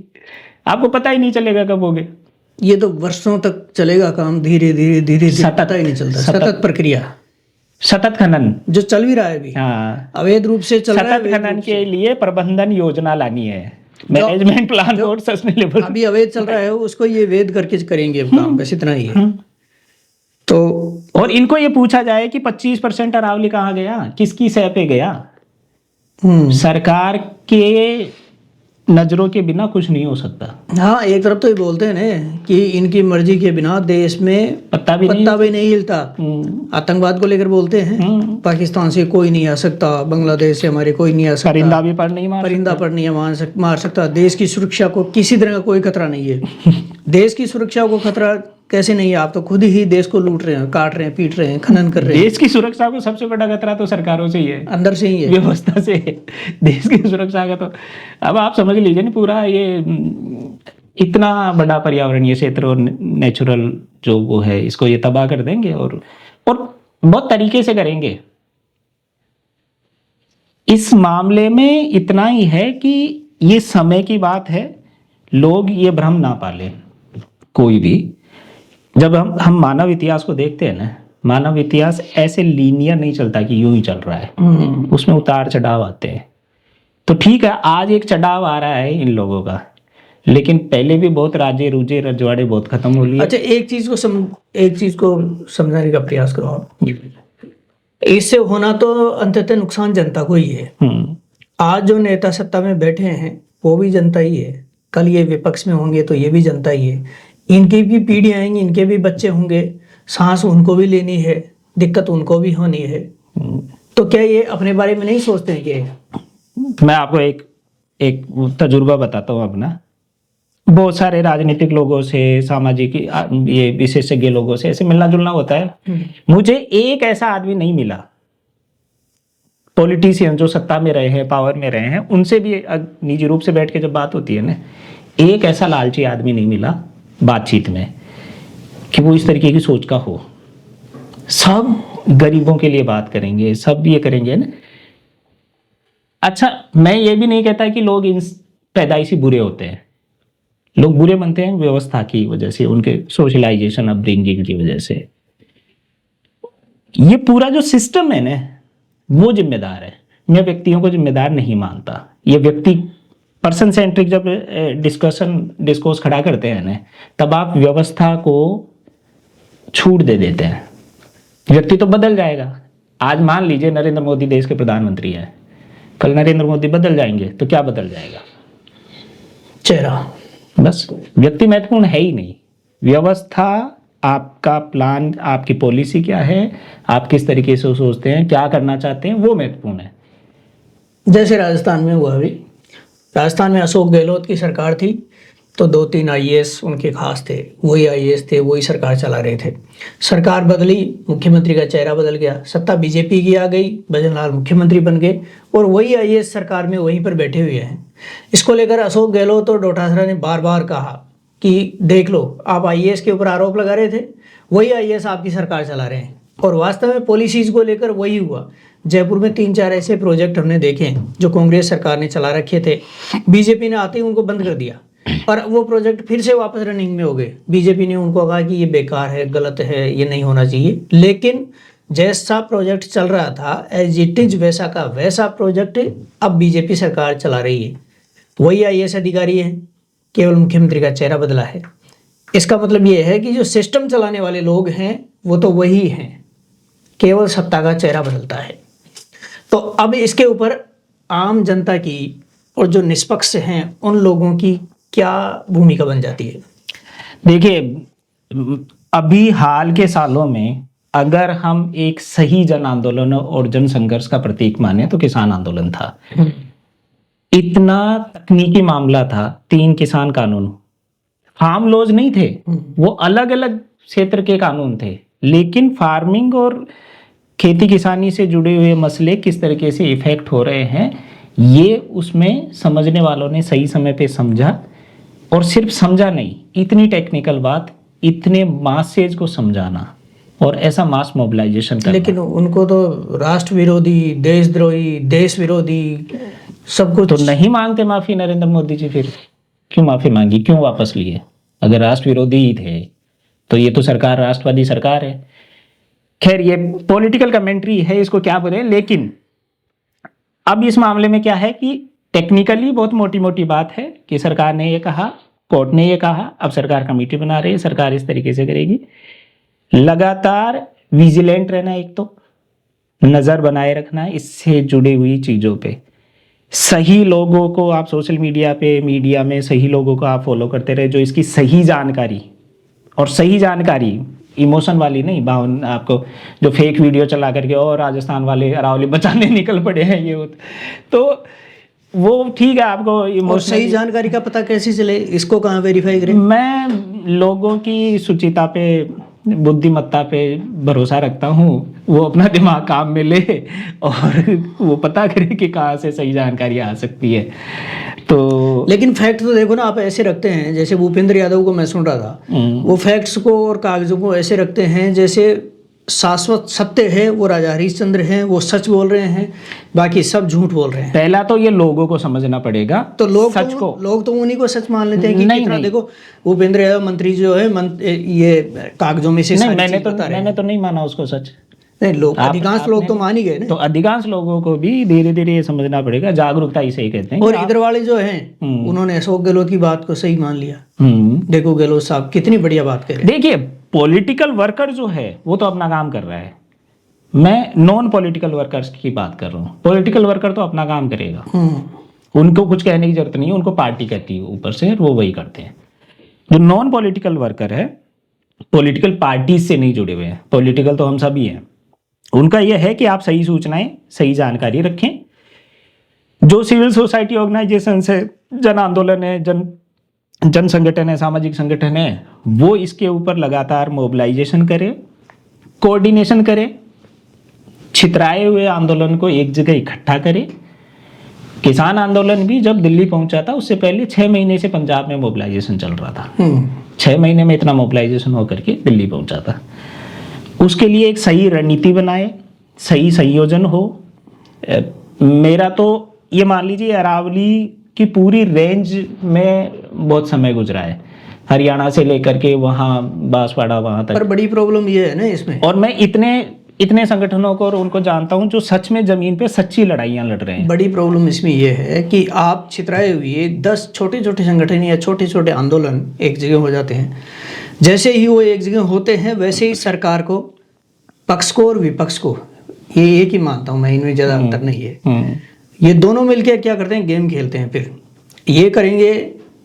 B: आपको पता ही नहीं चलेगा कब होगे।
A: ये तो वर्षों तक चलेगा काम, धीरे धीरे धीरे धीरे, पता ही नहीं चलता। सतत प्रक्रिया,
B: सतत खनन
A: जो चल भी रहा है अभी,
B: हाँ,
A: अवैध रूप से चल रहा है।
B: सतत खनन के लिए प्रबंधन योजना लानी है, मैनेजमेंट प्लान फॉर सस्टेनेबल।
A: अभी अवैध चल रहा है उसको ये वैध करके करेंगे अब काम, बस इतना ही है। तो
B: और इनको ये पूछा जाए कि 25% अरावली कहाँ गया, किसकी सह पे गया, सरकार के नजरों के बिना कुछ नहीं हो सकता।
A: हाँ, एक तरफ तो ये बोलते हैं ना कि इनकी मर्जी के बिना देश में
B: पत्ता भी
A: नहीं हिलता। आतंकवाद को लेकर बोलते हैं, पाकिस्तान से कोई नहीं आ सकता, बांग्लादेश से हमारे कोई नहीं आ सकता,
B: परिंदा भी पर नहीं
A: मार सकता, देश की सुरक्षा को किसी तरह का कोई खतरा नहीं है। देश की सुरक्षा को खतरा कैसे नहीं है? आप तो खुद ही देश को लूट रहे हैं, काट रहे हैं, पीट रहे हैं, खनन कर रहे हैं।
B: देश की सुरक्षा को सबसे बड़ा खतरा तो सरकारों से ही है,
A: अंदर से ही है,
B: व्यवस्था से। देश की सुरक्षा का तो अब आप समझ लीजिए ना, पूरा ये इतना बड़ा पर्यावरणीय क्षेत्र और नेचुरल जो वो है, इसको ये तबाह कर देंगे और बहुत तरीके से करेंगे। इस मामले में इतना ही है कि ये समय की बात है, लोग ये भ्रम ना पालें कोई भी। जब हम मानव इतिहास को देखते हैं ना, मानव इतिहास ऐसे लीनियर नहीं चलता कि यूं ही चल रहा है, उसमें उतार चढ़ाव आते हैं। तो ठीक है, आज एक चढ़ाव आ रहा है इन लोगों का, लेकिन पहले भी बहुत राजे रूजे रजवाड़े बहुत खत्म हो लिए।
A: अच्छा, एक चीज को समझाने का प्रयास करो आप। इससे होना तो अंततः नुकसान जनता को ही है। आज जो नेता सत्ता में बैठे हैं वो भी जनता ही है, कल ये विपक्ष में होंगे तो ये भी जनता ही है। इनकी भी पीढ़ी आएंगी, इनके भी बच्चे होंगे, सांस उनको भी लेनी है, दिक्कत उनको भी होनी है। तो क्या ये अपने बारे में नहीं सोचते हैं कि?
B: मैं आपको एक तजुर्बा बताता हूँ अपना। बहुत सारे राजनीतिक लोगों से, सामाजिक ये विशेषज्ञ लोगों से ऐसे मिलना जुलना होता है। मुझे एक ऐसा आदमी नहीं मिला, पॉलिटिशियन जो सत्ता में रहे हैं, पावर में रहे हैं, उनसे भी निजी रूप से बैठ के जब बात होती है ना, एक ऐसा लालची आदमी नहीं मिला बातचीत में कि वो इस तरीके की सोच का हो। सब गरीबों के लिए बात करेंगे, सब ये करेंगे ना। अच्छा, मैं ये भी नहीं कहता कि लोग इन पैदाइशी बुरे होते हैं, लोग बुरे बनते हैं व्यवस्था की वजह से, उनके सोशलाइजेशन अपब्रिंगिंग की वजह से। ये पूरा जो सिस्टम है ना, वो जिम्मेदार है। मैं व्यक्तियों को जिम्मेदार नहीं मानता। ये व्यक्ति पर्सन सेंट्रिक जब डिस्कोर्स खड़ा करते हैं ना, तब आप व्यवस्था को छूट दे देते हैं। व्यक्ति तो बदल जाएगा। आज मान लीजिए नरेंद्र मोदी देश के प्रधानमंत्री हैं, कल नरेंद्र मोदी बदल जाएंगे तो क्या बदल जाएगा?
A: चेहरा।
B: बस व्यक्ति महत्वपूर्ण है ही नहीं, व्यवस्था, आपका प्लान, आपकी पॉलिसी क्या है, आप किस तरीके से सोचते हैं, क्या करना चाहते हैं, वो महत्वपूर्ण है।
A: जैसे राजस्थान में हुआ, अभी राजस्थान में अशोक गहलोत की सरकार थी तो 2-3 आईएएस उनके खास थे, वही आईएएस थे, वही सरकार चला रहे थे। सरकार बदली, मुख्यमंत्री का चेहरा बदल गया, सत्ता बीजेपी की आ गई, भजन लाल मुख्यमंत्री बन गए और वही आईएएस सरकार में वहीं पर बैठे हुए हैं। इसको लेकर अशोक गहलोत और डोटासरा ने बार बार कहा कि देख लो, आप आईएएस के ऊपर आरोप लगा रहे थे, वही आईएएस आपकी सरकार चला रहे हैं। और वास्तव में पॉलिसीज को लेकर वही हुआ। जयपुर में 3-4 ऐसे प्रोजेक्ट हमने देखे जो कांग्रेस सरकार ने चला रखे थे, बीजेपी ने आते ही उनको बंद कर दिया और वो प्रोजेक्ट फिर से वापस रनिंग में हो गए। बीजेपी ने उनको कहा कि ये बेकार है, गलत है, ये नहीं होना चाहिए। लेकिन जैसा प्रोजेक्ट चल रहा था एज इट इज वैसा का वैसा प्रोजेक्ट अब बीजेपी सरकार चला रही है। वही आईएएस अधिकारी है, केवल मुख्यमंत्री का चेहरा बदला है। इसका मतलब ये है कि जो सिस्टम चलाने वाले लोग हैं वो तो वही हैं, केवल सत्ता का चेहरा बदलता है। तो अब इसके ऊपर आम जनता की और जो निष्पक्ष हैं उन लोगों की क्या भूमिका बन जाती है?
B: देखिए, अभी हाल के सालों में अगर हम एक सही जन आंदोलन और जन संघर्ष का प्रतीक माने तो किसान आंदोलन था। इतना तकनीकी मामला था, 3 किसान कानून, फार्म लॉज नहीं थे, वो अलग अलग क्षेत्र के कानून थे, लेकिन फार्मिंग और खेती किसानी से जुड़े हुए मसले किस तरीके से इफेक्ट हो रहे हैं, ये उसमें समझने वालों ने सही समय पे समझा। और सिर्फ समझा नहीं, इतनी टेक्निकल बात, इतने मासेज को समझाना और ऐसा मास मोबिलाइजेशन करना।
A: लेकिन उनको तो राष्ट्र विरोधी, देशद्रोही, देश विरोधी सब कुछ
B: तो नहीं मांगते माफी नरेंद्र मोदी जी, फिर क्यों माफी मांगी, क्यों वापस लिए? अगर राष्ट्र विरोधी ही थे तो ये तो सरकार राष्ट्रवादी सरकार है। खैर, ये पॉलिटिकल कमेंट्री है, इसको क्या बोले। लेकिन अब इस मामले में क्या है कि टेक्निकली बहुत मोटी मोटी बात है कि सरकार ने ये कहा, कोर्ट ने ये कहा, अब सरकार कमेटी बना रही है, सरकार इस तरीके से करेगी। लगातार विजिलेंट रहना, एक तो नजर बनाए रखना इससे जुड़ी हुई चीजों पे। सही लोगों को आप सोशल मीडिया पे, मीडिया में सही लोगों को आप फॉलो करते रहे, जो इसकी सही जानकारी, और सही जानकारी इमोशन वाली नहीं, भावन आपको जो फेक वीडियो चला करके और राजस्थान वाले अरावली बचाने निकल पड़े हैं, ये तो वो ठीक है, आपको
A: और
B: इमोशन।
A: सही जानकारी का पता कैसे चले, इसको कहाँ वेरीफाई करें?
B: मैं लोगों की सुचिता पे, बुद्धिमत्ता पे भरोसा रखता हूँ, वो अपना दिमाग काम में ले और वो पता करे कि कहाँ से सही जानकारी आ सकती है। तो
A: लेकिन फैक्ट तो देखो ना, आप ऐसे रखते हैं, जैसे भूपेंद्र यादव को मैं सुन रहा था, वो फैक्ट्स को और कागजों को ऐसे रखते हैं जैसे शाश्वत सत्य है, वो राजा हरिश्चंद्र हैं, वो सच बोल रहे हैं, बाकी सब झूठ बोल रहे हैं।
B: पहला तो ये लोगों को समझना पड़ेगा,
A: तो लोग
B: सच को,
A: लोग तो उन्हीं को सच मान लेते हैं कि
B: नहीं,
A: कितना
B: नहीं।
A: देखो भूपेंद्र यादव मंत्री जो है ये कागजों में से
B: नहीं,
A: सारी
B: मैंने
A: चीज बता रहे हैं।
B: मैंने तो नहीं माना उसको सच।
A: नहीं, लोग अधिकांश लोग तो मान ही गए
B: तो
A: ना।
B: अधिकांश लोगों को भी धीरे धीरे ये समझना पड़ेगा, जागरूकता इसे ही कहते हैं।
A: और इधर वाले जो हैं उन्होंने अशोक गहलोत की बात को सही मान लिया। देखो गहलोत साहब कितनी बढ़िया बात कह रहे हैं।
B: देखिए, पॉलिटिकल वर्कर जो है वो तो अपना काम कर रहा है, मैं नॉन पॉलिटिकल वर्कर्स की बात कर रहा हूँ। पॉलिटिकल वर्कर तो अपना काम करेगा, उनको कुछ कहने की जरूरत नहीं है, उनको पार्टी कहती है ऊपर से, वो वही करते हैं। जो नॉन पॉलिटिकल वर्कर है, पॉलिटिकल पार्टी से नहीं जुड़े हुए हैं, पॉलिटिकल तो हम सभी हैं, उनका यह है कि आप सही सूचनाएं, सही जानकारी रखें। जो सिविल सोसाइटी ऑर्गेनाइजेशन है, जन आंदोलन है, जन संगठन है, सामाजिक संगठन है, वो इसके ऊपर लगातार मोबिलाइजेशन करे, कोऑर्डिनेशन करे, छितराए हुए आंदोलन को एक जगह इकट्ठा करे। किसान आंदोलन भी जब दिल्ली पहुंचा था, उससे पहले 6 महीने से पंजाब में मोबिलाइजेशन चल रहा था। 6 महीने में इतना मोबिलाइजेशन होकर के दिल्ली पहुंचा था। उसके लिए एक सही रणनीति बनाए, सही संयोजन हो। मेरा तो ये मान लीजिए अरावली की पूरी रेंज में बहुत समय गुजरा है, हरियाणा से लेकर के वहाँ बांसवाड़ा वहाँ तक।
A: पर बड़ी प्रॉब्लम ये है ना इसमें,
B: और मैं इतने संगठनों को और उनको जानता हूं जो सच में जमीन पे सच्ची लड़ाइयां लड़ रहे हैं।
A: बड़ी प्रॉब्लम इसमें यह है कि आप छितराए हुए 10 छोटे छोटे संगठन या छोटे छोटे आंदोलन एक जगह हो जाते हैं। जैसे ही वो एक जगह होते हैं, वैसे ही सरकार को, पक्ष को और विपक्ष को, ये एक ही मानता हूँ मैं, इनमें ज़्यादा अंतर नहीं है। ये दोनों मिलकर क्या करते हैं, गेम खेलते हैं। फिर ये करेंगे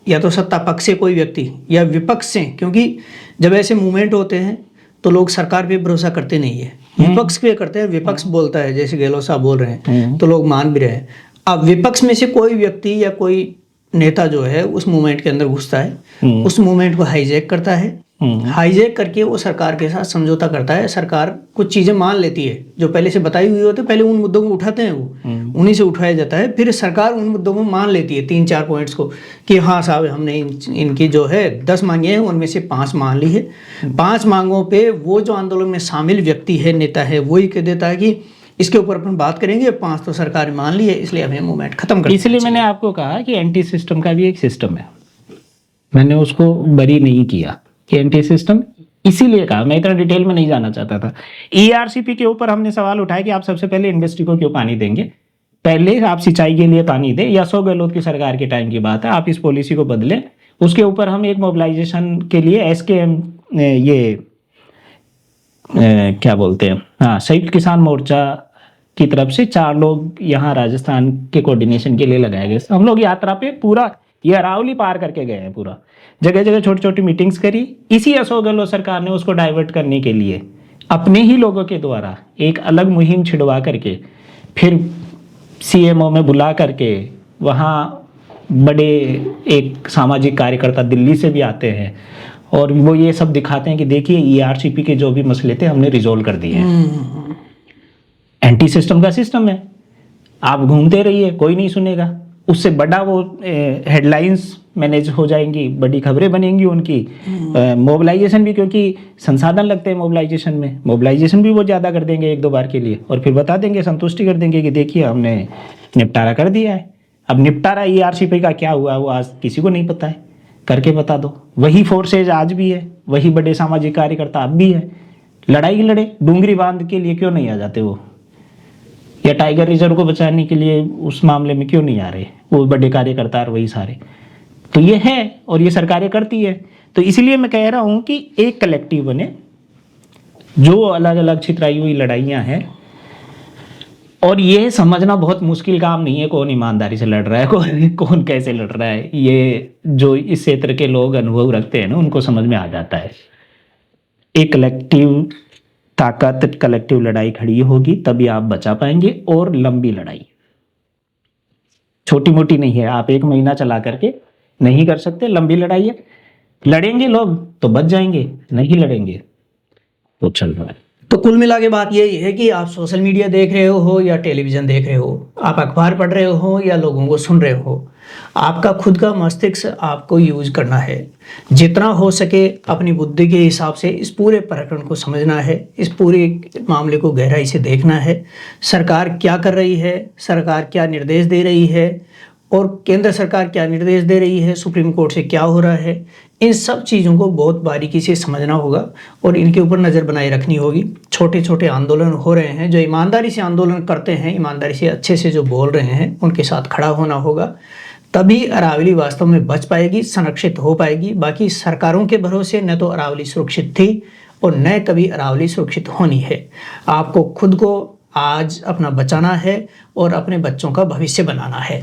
A: या तो सत्ता पक्ष से कोई व्यक्ति या विपक्ष से, क्योंकि जब ऐसे मूवमेंट होते हैं तो लोग सरकार पे भरोसा करते नहीं है, विपक्ष पे करते हैं। विपक्ष बोलता है, जैसे गहलोत साहब बोल रहे हैं, तो लोग मान भी रहे हैं। अब विपक्ष में से कोई व्यक्ति या कोई नेता जो है उस मूवमेंट के अंदर घुसता है, उस मूवमेंट को हाईजैक करता है, हाईजैक करके वो सरकार के साथ समझौता करता है। सरकार कुछ चीजें मान लेती है जो पहले से बताई हुई होती है, पहले उन मुद्दों को उठाते हैं, वो उन्हीं से उठाया जाता है। फिर सरकार उन मुद्दों को मान लेती है, 3-4 पॉइंट्स को, कि हाँ साहब हमने इनकी जो है 10 मांगे हैं, उनमें से 5 मान ली है। 5 मांगों पे वो जो आंदोलन में शामिल व्यक्ति है, नेता है, वही कह देता है कि इसके ऊपर अपन बात करेंगे, 5 तो सरकार मान ली है, इसलिए हमें मूवमेंट खत्म कर।
B: इसलिए मैंने आपको कहा कि एंटी सिस्टम का भी एक सिस्टम है, मैंने उसको बरी नहीं किया कि एंटी सिस्टम, इसीलिए कहा, मैं इतना डिटेल में नहीं जाना चाहता था। ईआरसीपी के ऊपर हमने सवाल उठाया कि आप सबसे पहले इंडस्ट्री को क्यों पानी देंगे, पहले आप सिंचाई के लिए पानी दें। या अशोक गहलोत की सरकार के टाइम की बात है, आप इस पॉलिसी को बदलें। उसके ऊपर हम एक मोबिलाइजेशन के लिए एसकेएम, क्या बोलते हैं, हाँ, संयुक्त किसान मोर्चा की तरफ से 4 लोग यहाँ राजस्थान के कोऑर्डिनेशन के लिए लगाए गए। हम लोग यात्रा पे पूरा ये अरावली पार करके गए हैं पूरा, जगह जगह छोटी छोटी मीटिंग्स करी। इसी अशोक गहलोत सरकार ने उसको डाइवर्ट करने के लिए अपने ही लोगों के द्वारा एक अलग मुहिम छिड़वा करके फिर सीएमओ में बुला करके, वहाँ बड़े एक सामाजिक कार्यकर्ता दिल्ली से भी आते हैं और वो ये सब दिखाते हैं कि देखिए ईआरसीपी के जो भी मसले थे हमने रिजोल्व कर दिए हैं। एंटी सिस्टम का सिस्टम है, आप घूमते रहिए, कोई नहीं सुनेगा। उससे बड़ा वो हेडलाइंस मैनेज हो जाएंगी, बड़ी खबरें बनेंगी उनकी। मोबिलाइजेशन भी, क्योंकि संसाधन लगते हैं मोबिलाइजेशन में, मोबिलाइजेशन भी वो ज़्यादा कर देंगे एक दो बार के लिए और फिर बता देंगे, संतुष्टि कर देंगे कि देखिए हमने निपटारा कर दिया है। अब निपटारा ईआरसीपी का क्या हुआ वो आज किसी को नहीं पता है, करके बता दो। वही फोर्सेज आज भी है, वही बड़े सामाजिक कार्यकर्ता अब भी है। लड़ाई लड़े, डूंगरी बांध के लिए क्यों नहीं आ जाते वो, या टाइगर रिजर्व को बचाने के लिए उस मामले में क्यों नहीं आ रहे वो बड़े कार्यकर्ता और वही सारे। तो ये है और ये सरकारें करती है। तो इसलिए मैं कह रहा हूं कि एक कलेक्टिव बने, जो अलग अलग छितराई हुई लड़ाइयां हैं। और ये समझना बहुत मुश्किल काम नहीं है कौन ईमानदारी से लड़ रहा है, कौन कैसे लड़ रहा है। ये जो इस क्षेत्र के लोग अनुभव रखते हैं ना, उनको समझ में आ जाता है। एक कलेक्टिव ताकत, कलेक्टिव लड़ाई खड़ी होगी तभी आप बचा पाएंगे। और लंबी लड़ाई, छोटी मोटी नहीं है, आप एक महीना चला करके नहीं कर सकते। लंबी लड़ाई है, लड़ेंगे लोग तो बच जाएंगे, नहीं लड़ेंगे तो चल रहा है।
A: तो कुल मिला के बात यही है कि आप सोशल मीडिया देख रहे हो या टेलीविज़न देख रहे हो, आप अखबार पढ़ रहे हो या लोगों को सुन रहे हो, आपका खुद का मस्तिष्क आपको यूज करना है। जितना हो सके अपनी बुद्धि के हिसाब से इस पूरे प्रकरण को समझना है, इस पूरे मामले को गहराई से देखना है। सरकार क्या कर रही है, सरकार क्या निर्देश दे रही है और केंद्र सरकार क्या निर्देश दे रही है, सुप्रीम कोर्ट से क्या हो रहा है, इन सब चीज़ों को बहुत बारीकी से समझना होगा और इनके ऊपर नज़र बनाए रखनी होगी। छोटे छोटे आंदोलन हो रहे हैं, जो ईमानदारी से आंदोलन करते हैं, ईमानदारी से अच्छे से जो बोल रहे हैं, उनके साथ खड़ा होना होगा। तभी अरावली वास्तव में बच पाएगी, संरक्षित हो पाएगी। बाकी सरकारों के भरोसे न तो अरावली सुरक्षित थी और न कभी अरावली सुरक्षित होनी है। आपको खुद को आज अपना बचाना है और अपने बच्चों का भविष्य बनाना है।